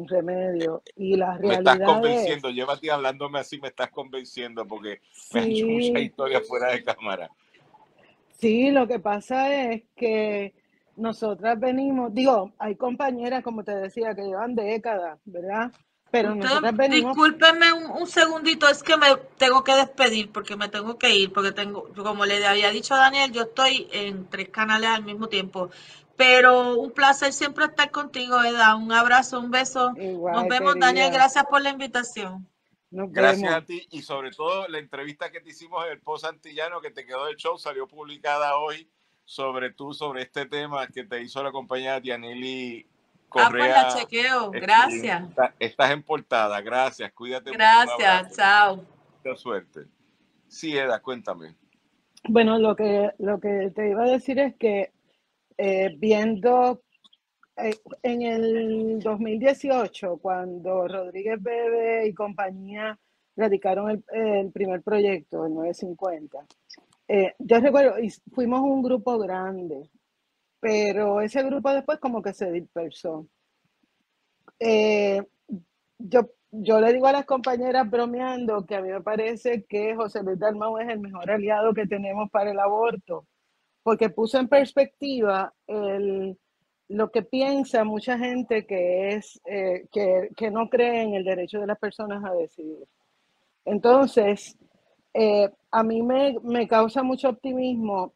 remedio y la Me estás realidad convenciendo, es, llévate hablándome así, me estás convenciendo porque me has hecho mucha sí, historia fuera de cámara. sí, lo que pasa es que nosotras venimos, digo, hay compañeras, como te decía, que llevan décadas, ¿verdad? Pero Usted, nosotras venimos, discúlpeme un segundito, es que me tengo que despedir porque me tengo que ir, porque tengo, como le había dicho a Daniel, yo estoy en 3 canales al mismo tiempo. Pero un placer siempre estar contigo, Eda. Un abrazo, un beso. Nos igual, vemos, Daniel. querida, Gracias por la invitación. nos Gracias vemos. a ti y sobre todo la entrevista que te hicimos en el Post Antillano que te quedó del show salió publicada hoy sobre este tema que te hizo la compañera Dianely Ah, pues la Correa. chequeo. Gracias. Estás en portada. Gracias. Cuídate mucho. Un Gracias. abrazo. Chao. Mucha suerte. Sí, Eda, cuéntame. Bueno, lo que te iba a decir es que viendo en el 2018, cuando Rodríguez Bebe y compañía radicaron el primer proyecto, el 950, yo recuerdo, y fuimos un grupo grande, pero ese grupo después como que se dispersó. Yo le digo a las compañeras bromeando que a mí me parece que José Luis Dalmau es el mejor aliado que tenemos para el aborto, porque puso en perspectiva lo que piensa mucha gente que es que no cree en el derecho de las personas a decidir. Entonces, a mí me causa mucho optimismo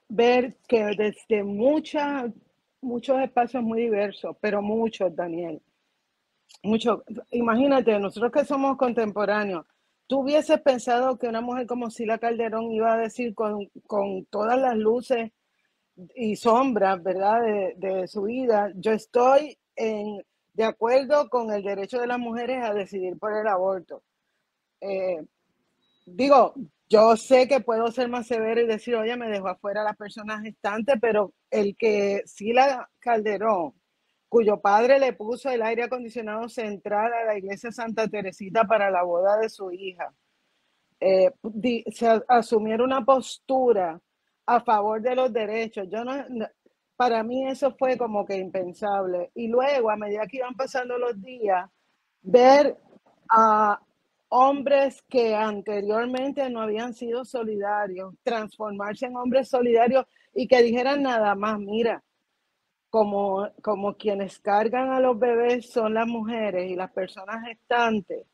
ver que desde muchos espacios muy diversos, pero muchos, Daniel, mucho. Imagínate, nosotros que somos contemporáneos, ¿tú hubieses pensado que una mujer como Sila Calderón iba a decir con todas las luces y sombras, ¿verdad?, de su vida, yo estoy de acuerdo con el derecho de las mujeres a decidir por el aborto? Digo, yo sé que puedo ser más severo y decir, oye, me dejó afuera a las personas gestantes, pero el que Sila Calderón, cuyo padre le puso el aire acondicionado central a la iglesia Santa Teresita para la boda de su hija, se asumiera una postura a favor de los derechos. Para mí eso fue como que impensable. Y luego, a medida que iban pasando los días, ver a hombres que anteriormente no habían sido solidarios, transformarse en hombres solidarios y que dijeran nada más, mira, como quienes cargan a los bebés son las mujeres y las personas gestantes,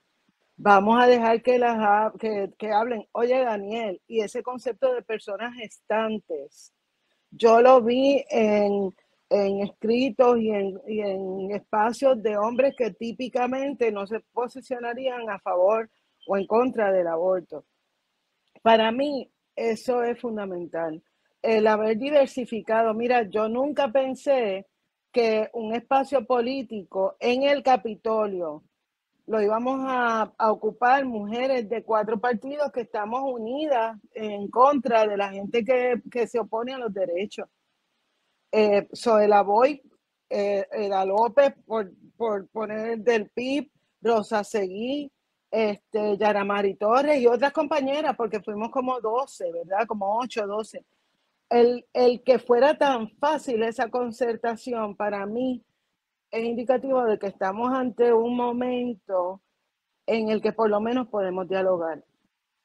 vamos a dejar que hablen. Oye, Daniel, y ese concepto de personas gestantes, yo lo vi en escritos y en espacios de hombres que típicamente no se posicionarían a favor o en contra del aborto. Para mí, eso es fundamental. El haber diversificado. Mira, yo nunca pensé que un espacio político en el Capitolio lo íbamos a ocupar mujeres de 4 partidos que estamos unidas en contra de la gente que se opone a los derechos. Zoela Boy, Eda López, por poner del PIB, Rosa Seguí, Yaramari Torres y otras compañeras, porque fuimos como 12, ¿verdad? Como 8, 12. El que fuera tan fácil esa concertación, para mí, es indicativo de que estamos ante un momento en el que por lo menos podemos dialogar.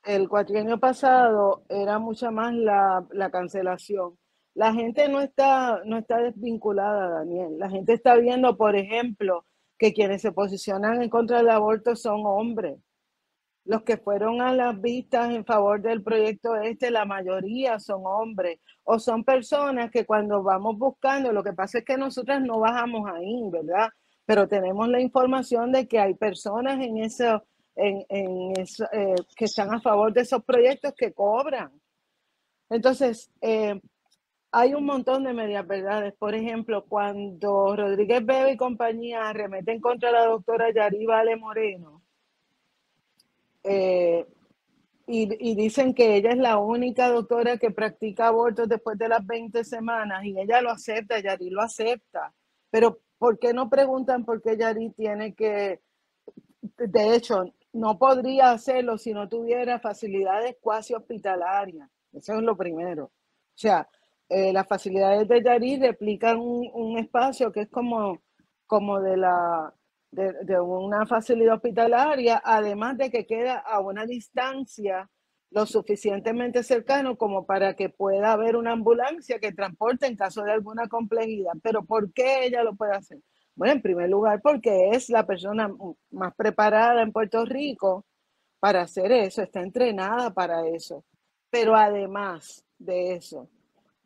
El cuatrienio pasado era mucha más la cancelación. La gente no está desvinculada, Daniel. La gente está viendo, por ejemplo, que quienes se posicionan en contra del aborto son hombres. Los que fueron a las vistas en favor del proyecto la mayoría son hombres o son personas que cuando vamos buscando, lo que pasa es que nosotras no bajamos ahí, ¿verdad? Pero tenemos la información de que hay personas que están a favor de esos proyectos que cobran. Entonces, hay un montón de medias verdades. Por ejemplo, cuando Rodríguez Bebe y compañía arremeten contra la doctora Yari Vale Moreno, y dicen que ella es la única doctora que practica abortos después de las 20 semanas, y ella lo acepta, Yari lo acepta. Pero ¿por qué no preguntan por qué Yari tiene que, de hecho, no podría hacerlo si no tuviera facilidades cuasi hospitalarias? Eso es lo primero. O sea, las facilidades de Yari replican un espacio que es como de una facilidad hospitalaria, además de que queda a una distancia lo suficientemente cercano como para que pueda haber una ambulancia que transporte en caso de alguna complejidad. Pero ¿por qué ella lo puede hacer? Bueno, en primer lugar, porque es la persona más preparada en Puerto Rico para hacer eso, está entrenada para eso. Pero además de eso,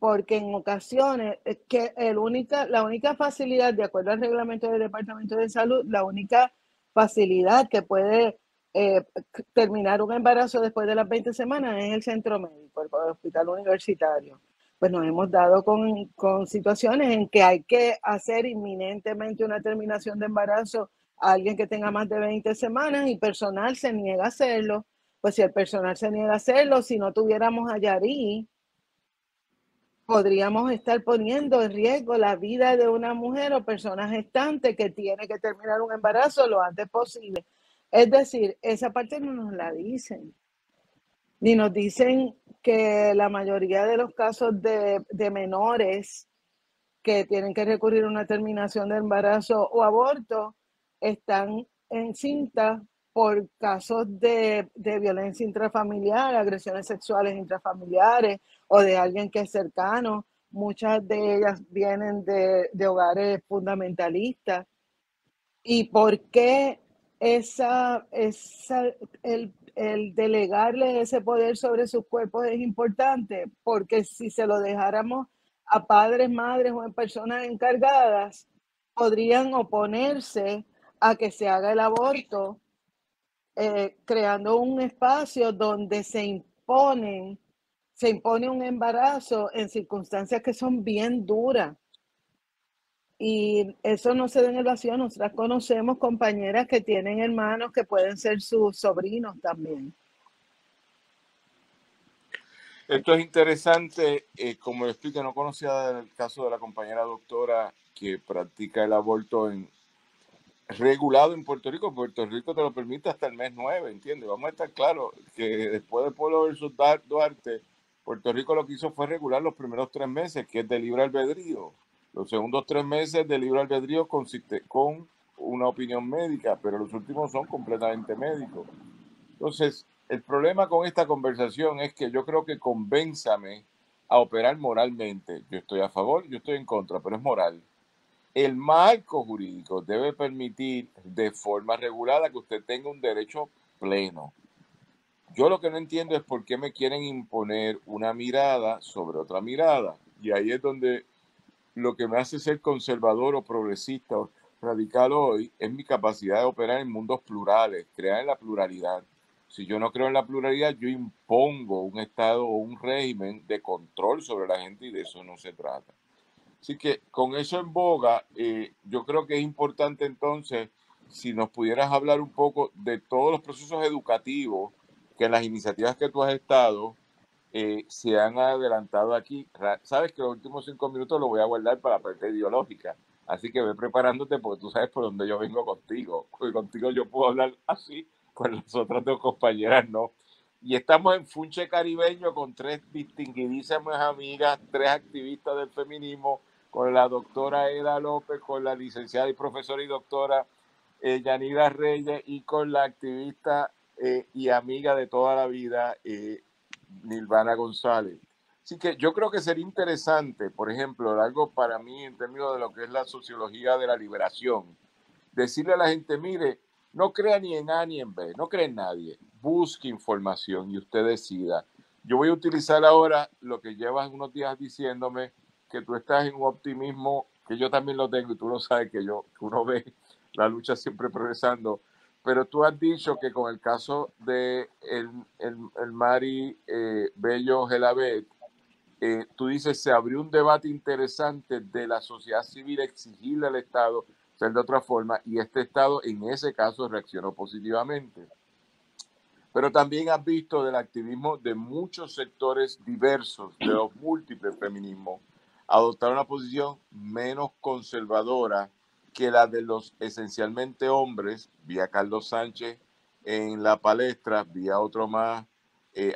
porque en ocasiones que la única facilidad, de acuerdo al reglamento del Departamento de Salud, la única facilidad que puede terminar un embarazo después de las 20 semanas es el centro médico, el hospital universitario. Pues nos hemos dado con situaciones en que hay que hacer inminentemente una terminación de embarazo a alguien que tenga más de 20 semanas y personal se niega a hacerlo. Pues si el personal se niega a hacerlo, si no tuviéramos a Yari, podríamos estar poniendo en riesgo la vida de una mujer o persona gestante que tiene que terminar un embarazo lo antes posible. Es decir, esa parte no nos la dicen. Ni nos dicen que la mayoría de los casos de menores que tienen que recurrir a una terminación de embarazo o aborto están encintas por casos de violencia intrafamiliar, agresiones sexuales intrafamiliares o de alguien que es cercano. Muchas de ellas vienen de hogares fundamentalistas. ¿Y por qué el delegarle ese poder sobre sus cuerpos es importante? Porque si se lo dejáramos a padres, madres o personas encargadas, podrían oponerse a que se haga el aborto, creando un espacio donde se impone un embarazo en circunstancias que son bien duras. Y eso no se da en el vacío. Nosotras conocemos compañeras que tienen hermanos que pueden ser sus sobrinos también. Esto es interesante, como lo explica, no conocía el caso de la compañera doctora que practica el aborto regulado en Puerto Rico. Puerto Rico te lo permite hasta el mes 9, ¿entiendes? Vamos a estar claros que después de Pueblo versus Duarte, Puerto Rico lo que hizo fue regular los primeros 3 meses, que es de libre albedrío. Los segundos 3 meses de libre albedrío consiste con una opinión médica, pero los últimos son completamente médicos. Entonces, el problema con esta conversación es que yo creo que convénzame a operar moralmente. Yo estoy a favor, yo estoy en contra, pero es moral. El marco jurídico debe permitir de forma regulada que usted tenga un derecho pleno. Yo lo que no entiendo es por qué me quieren imponer una mirada sobre otra mirada. Y ahí es donde lo que me hace ser conservador o progresista o radical hoy es mi capacidad de operar en mundos plurales, crear en la pluralidad. Si yo no creo en la pluralidad, yo impongo un estado o un régimen de control sobre la gente y de eso no se trata. Así que con eso en boga, yo creo que es importante entonces, si nos pudieras hablar un poco de todos los procesos educativos que en las iniciativas que tú has estado se han adelantado aquí. Sabes que los últimos 5 minutos los voy a guardar para la parte ideológica, así que ve preparándote porque tú sabes por dónde yo vengo contigo. Porque contigo yo puedo hablar así, con las otras 2 compañeras no. Y estamos en Funche Caribeño con 3 distinguidísimas amigas, 3 activistas del feminismo, con la doctora Eda López, con la licenciada y profesora y doctora Yanira Reyes y con la activista y amiga de toda la vida Nilvana González. Así que yo creo que sería interesante, por ejemplo, algo para mí en términos de lo que es la sociología de la liberación, decirle a la gente, mire, no crea ni en A ni en B, no cree en nadie, busque información y usted decida. Yo voy a utilizar ahora lo que llevas unos días diciéndome, que tú estás en un optimismo que yo también lo tengo y tú lo sabes que uno ve la lucha siempre progresando, pero tú has dicho que con el caso de el Mari Bello Gelabet, tú dices, se abrió un debate interesante de la sociedad civil exigirle al Estado ser de otra forma, y este Estado en ese caso reaccionó positivamente. Pero también has visto del activismo de muchos sectores diversos, de los múltiples feminismos, adoptar una posición menos conservadora que la de los esencialmente hombres, vía Carlos Sánchez en la palestra, vía otro más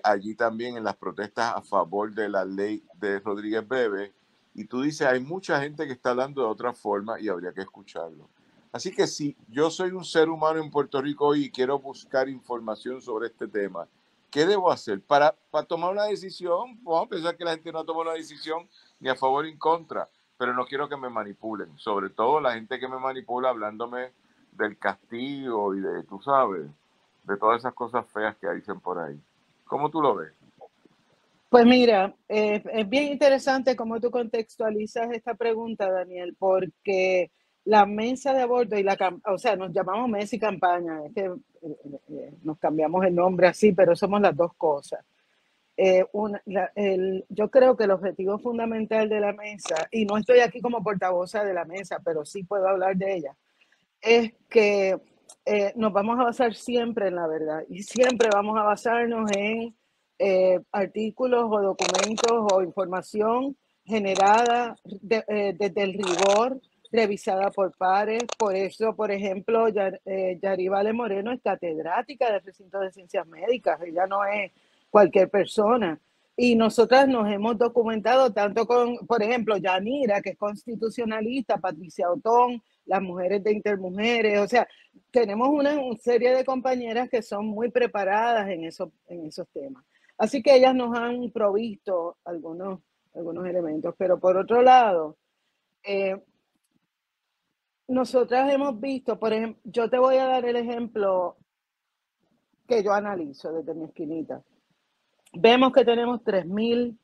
allí también en las protestas a favor de la ley de Rodríguez Bebe. Y tú dices, hay mucha gente que está hablando de otra forma y habría que escucharlo. Así que si yo soy un ser humano en Puerto Rico hoy y quiero buscar información sobre este tema, ¿qué debo hacer? Para tomar una decisión, vamos a pensar que la gente no toma una decisión ni a favor ni en contra, pero no quiero que me manipulen, sobre todo la gente que me manipula hablándome del castigo y de, tú sabes, de todas esas cosas feas que dicen por ahí. ¿Cómo tú lo ves? Pues mira, es bien interesante cómo tú contextualizas esta pregunta, Daniel, porque la mesa de aborto y o sea, nos llamamos mesa y campaña, es que nos cambiamos el nombre así, pero somos las dos cosas. Yo creo que el objetivo fundamental de la mesa, y no estoy aquí como portavoza de la mesa, pero sí puedo hablar de ella, es que nos vamos a basar siempre en la verdad y siempre vamos a basarnos en artículos o documentos o información generada desde el rigor, revisada por pares. Por eso, por ejemplo, Yari Vale Moreno es catedrática del recinto de ciencias médicas, ella no es cualquier persona. Y nosotras nos hemos documentado tanto con, por ejemplo, Yanira, que es constitucionalista, Patricia Otón, las mujeres de Intermujeres, o sea, tenemos una serie de compañeras que son muy preparadas en esos temas. Así que ellas nos han provisto algunos elementos, pero por otro lado, nosotras hemos visto, por ejemplo, yo te voy a dar el ejemplo que yo analizo desde mi esquinita. Vemos que tenemos 3.000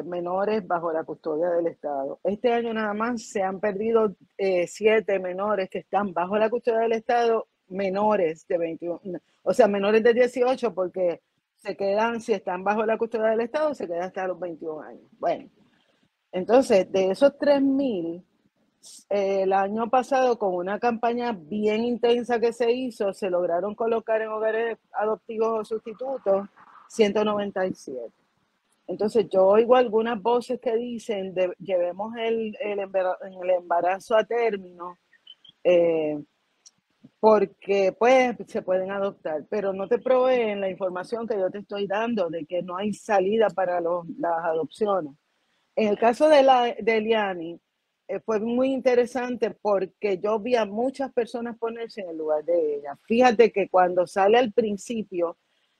menores bajo la custodia del Estado. Este año nada más se han perdido 7 menores que están bajo la custodia del Estado, menores de 21, o sea, menores de 18, porque se quedan, si están bajo la custodia del Estado, se quedan hasta los 21 años. Bueno, entonces, de esos 3.000, el año pasado, con una campaña bien intensa que se hizo, se lograron colocar en hogares adoptivos o sustitutos 197. Entonces yo oigo algunas voces que dicen, llevemos el embarazo a término, porque pues se pueden adoptar, pero no te proveen la información que yo te estoy dando de que no hay salida para las adopciones. En el caso de Eliani, fue muy interesante porque yo vi a muchas personas ponerse en el lugar de ella. Fíjate que cuando sale al principio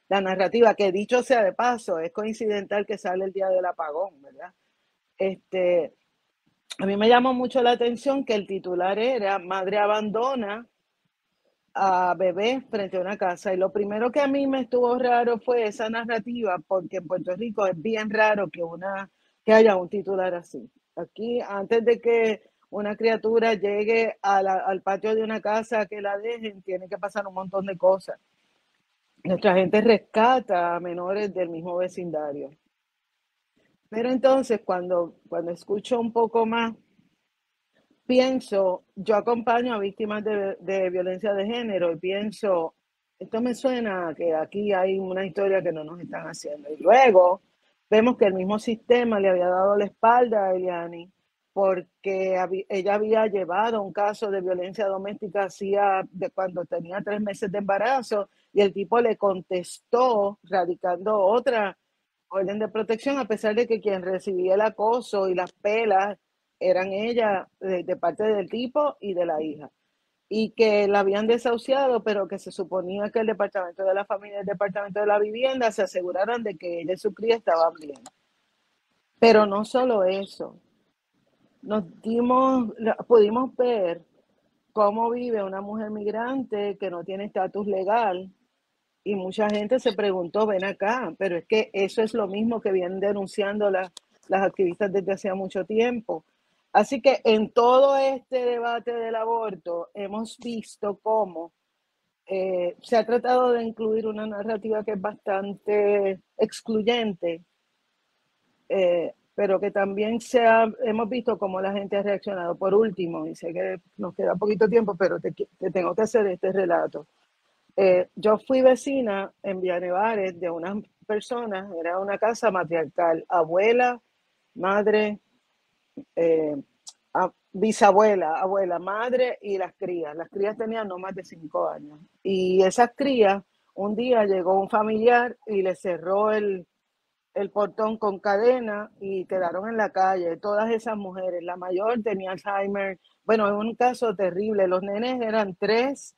la narrativa, que dicho sea de paso, es coincidental que sale el día del apagón, ¿verdad? A mí me llamó mucho la atención que el titular era "Madre abandona a bebé frente a una casa", y lo primero que a mí me estuvo raro fue esa narrativa, porque en Puerto Rico es bien raro que haya un titular así. Aquí, antes de que una criatura llegue al patio de una casa que la dejen, tiene que pasar un montón de cosas. Nuestra gente rescata a menores del mismo vecindario. Pero entonces, cuando escucho un poco más, yo acompaño a víctimas de violencia de género y pienso, esto me suena que aquí hay una historia que no nos están haciendo. Y luego vemos que el mismo sistema le había dado la espalda a Eliani porque ella había llevado un caso de violencia doméstica de cuando tenía 3 meses de embarazo, y el tipo le contestó radicando otra orden de protección, a pesar de que quien recibía el acoso y las pelas eran ella, de parte del tipo y de la hija, y que la habían desahuciado, pero que se suponía que el Departamento de la Familia y el Departamento de la Vivienda se aseguraran de que ella y su cría estaban bien. Pero no solo eso, pudimos ver cómo vive una mujer migrante que no tiene estatus legal, y mucha gente se preguntó, ven acá, pero es que eso es lo mismo que vienen denunciando las activistas desde hace mucho tiempo. Así que en todo este debate del aborto hemos visto cómo se ha tratado de incluir una narrativa que es bastante excluyente, pero que también hemos visto cómo la gente ha reaccionado. Por último, y sé que nos queda poquito tiempo, pero te tengo que hacer este relato. Yo fui vecina en Villa Nevares de unas personas, era una casa matriarcal, abuela, madre, bisabuela, abuela, madre y las crías. Las crías tenían no más de 5 años. Y esas crías, un día llegó un familiar y le cerró el portón con cadena y quedaron en la calle. Todas esas mujeres, la mayor tenía Alzheimer. Bueno, es un caso terrible. Los nenes eran 3,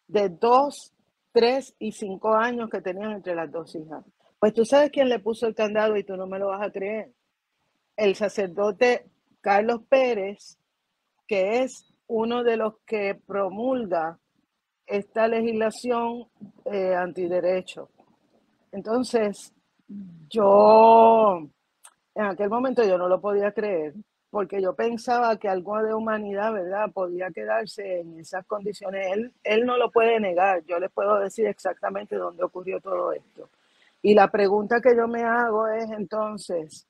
de 2, 3 y 5 años que tenían entre las 2 hijas. Pues tú sabes quién le puso el candado y tú no me lo vas a creer. El sacerdote Carlos Pérez, que es uno de los que promulga esta legislación antiderecho. Entonces, yo en aquel momento yo no lo podía creer, porque yo pensaba que algo de humanidad, ¿verdad?, podía quedarse en esas condiciones. Él no lo puede negar, yo les puedo decir exactamente dónde ocurrió todo esto. Y la pregunta que yo me hago es entonces,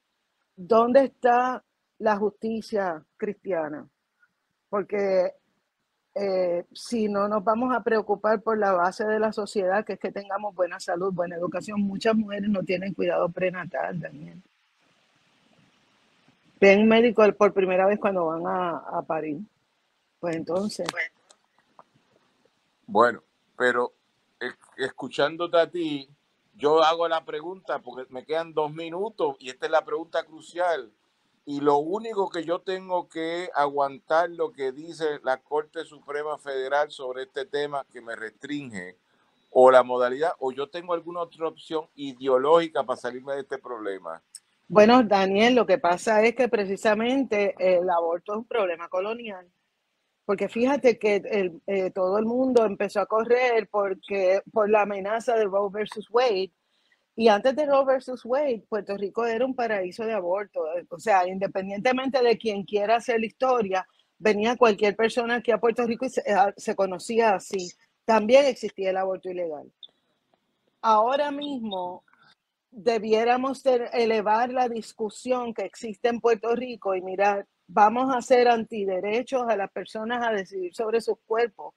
¿dónde está la justicia cristiana? Porque si no nos vamos a preocupar por la base de la sociedad, que es que tengamos buena salud, buena educación. Muchas mujeres no tienen cuidado prenatal, Daniel. Ven un médico por primera vez cuando van a parir. Pues entonces. Bueno, pero escuchándote a ti, yo hago la pregunta porque me quedan 2 minutos y esta es la pregunta crucial. Y lo único que yo tengo que aguantar lo que dice la Corte Suprema Federal sobre este tema que me restringe, o la modalidad, o yo tengo alguna otra opción ideológica para salirme de este problema. Bueno, Daniel, lo que pasa es que precisamente el aborto es un problema colonial. Porque fíjate que todo el mundo empezó a correr por la amenaza de Roe versus Wade. Y antes de Roe versus Wade, Puerto Rico era un paraíso de aborto. O sea, independientemente de quien quiera hacer la historia, venía cualquier persona aquí a Puerto Rico y se conocía así. También existía el aborto ilegal. Ahora mismo debiéramos elevar la discusión que existe en Puerto Rico y mirar, vamos a hacer antiderechos a las personas a decidir sobre sus cuerpos,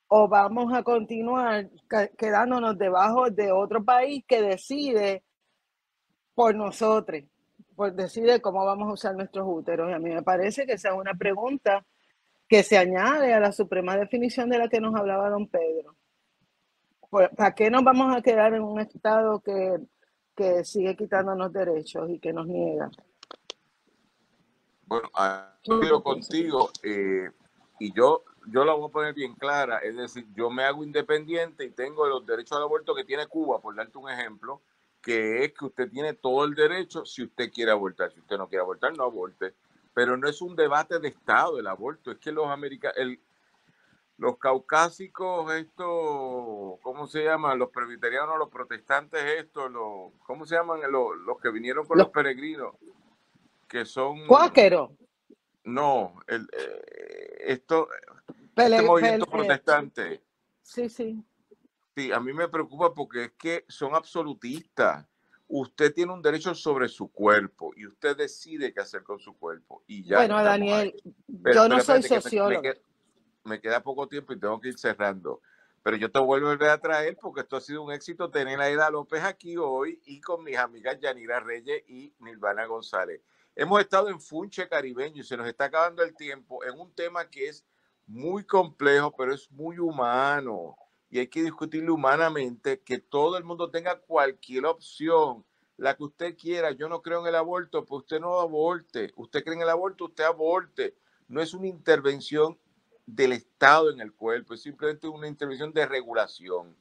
o vamos a continuar quedándonos debajo de otro país que decide por nosotros, decide cómo vamos a usar nuestros úteros. Y a mí me parece que esa es una pregunta que se añade a la suprema definición de la que nos hablaba don Pedro. ¿Para qué nos vamos a quedar en un estado que sigue quitándonos derechos y que nos niega? Bueno, estoy contigo y yo la voy a poner bien clara, es decir, yo me hago independiente y tengo los derechos al aborto que tiene Cuba, por darte un ejemplo, que es que usted tiene todo el derecho si usted quiere abortar. Si usted no quiere abortar, no aborte. Pero no es un debate de Estado el aborto, es que los caucásicos, ¿cómo se llaman? Los presbiterianos, los protestantes, ¿cómo se llaman? Los que vinieron con los peregrinos, que son... Cuáqueros. No, este movimiento protestante. Sí, sí. Sí, a mí me preocupa porque es que son absolutistas. Usted tiene un derecho sobre su cuerpo y usted decide qué hacer con su cuerpo. Y ya bueno, Daniel, yo no soy sociólogo. Me queda poco tiempo y tengo que ir cerrando. Pero yo te vuelvo a volver a traer porque esto ha sido un éxito tener a Aida López aquí hoy y con mis amigas Yanira Reyes y Nilvana González. Hemos estado en Funche Caribeño y se nos está acabando el tiempo en un tema que es muy complejo, pero es muy humano. Y hay que discutirlo humanamente, que todo el mundo tenga cualquier opción, la que usted quiera. Yo no creo en el aborto, pues usted no aborte. Usted cree en el aborto, usted aborte. No es una intervención del Estado en el cuerpo, es simplemente una intervención de regulación.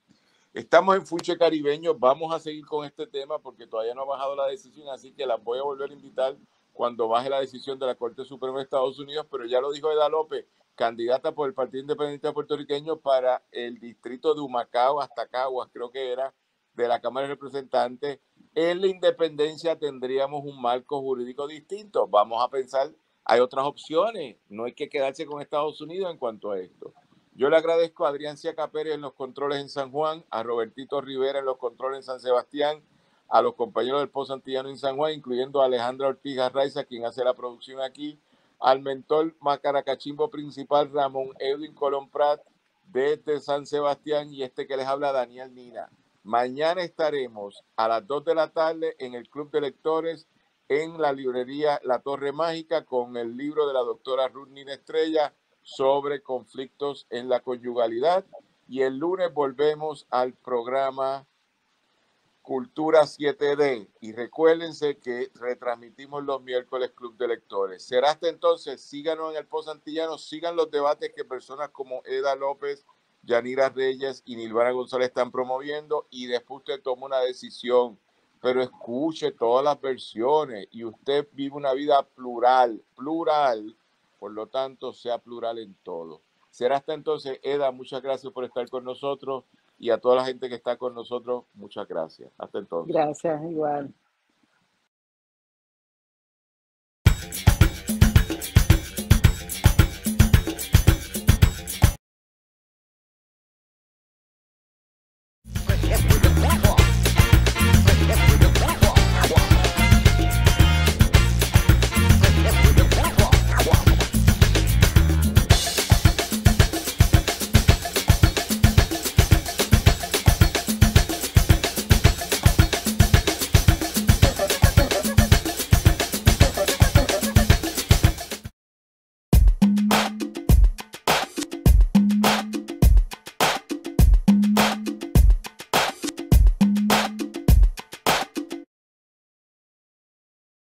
Estamos en Funche Caribeño, vamos a seguir con este tema porque todavía no ha bajado la decisión, así que las voy a volver a invitar cuando baje la decisión de la Corte Suprema de Estados Unidos, pero ya lo dijo Aida López, candidata por el Partido Independiente Puertorriqueño para el distrito de Humacao hasta Caguas, creo que era, de la Cámara de Representantes. En la independencia tendríamos un marco jurídico distinto. Vamos a pensar, hay otras opciones, no hay que quedarse con Estados Unidos en cuanto a esto. Yo le agradezco a Adrián Ciaca Pérez en los controles en San Juan, a Robertito Rivera en los controles en San Sebastián, a los compañeros del Pozo Antillano en San Juan, incluyendo a Alejandra Ortiz Arraiza, quien hace la producción aquí, al mentor macaracachimbo principal Ramón Edwin Colón Prat desde San Sebastián, y este que les habla, Daniel Nina. Mañana estaremos a las 2 de la tarde en el Club de Lectores en la librería La Torre Mágica con el libro de la doctora Ruth Nina Estrella sobre conflictos en la conyugalidad, y el lunes volvemos al programa Cultura 7D, y recuérdense que retransmitimos los miércoles Club de Lectores. Será hasta entonces. Síganos en el Pozo Antillano, sigan los debates que personas como Eda López, Yanira Reyes y Nilvana González están promoviendo, y después usted toma una decisión, pero escuche todas las versiones, y usted vive una vida plural, por lo tanto sea plural en todo. Será hasta entonces. Eda, muchas gracias por estar con nosotros. Y a toda la gente que está con nosotros, muchas gracias. Hasta entonces. Gracias, igual.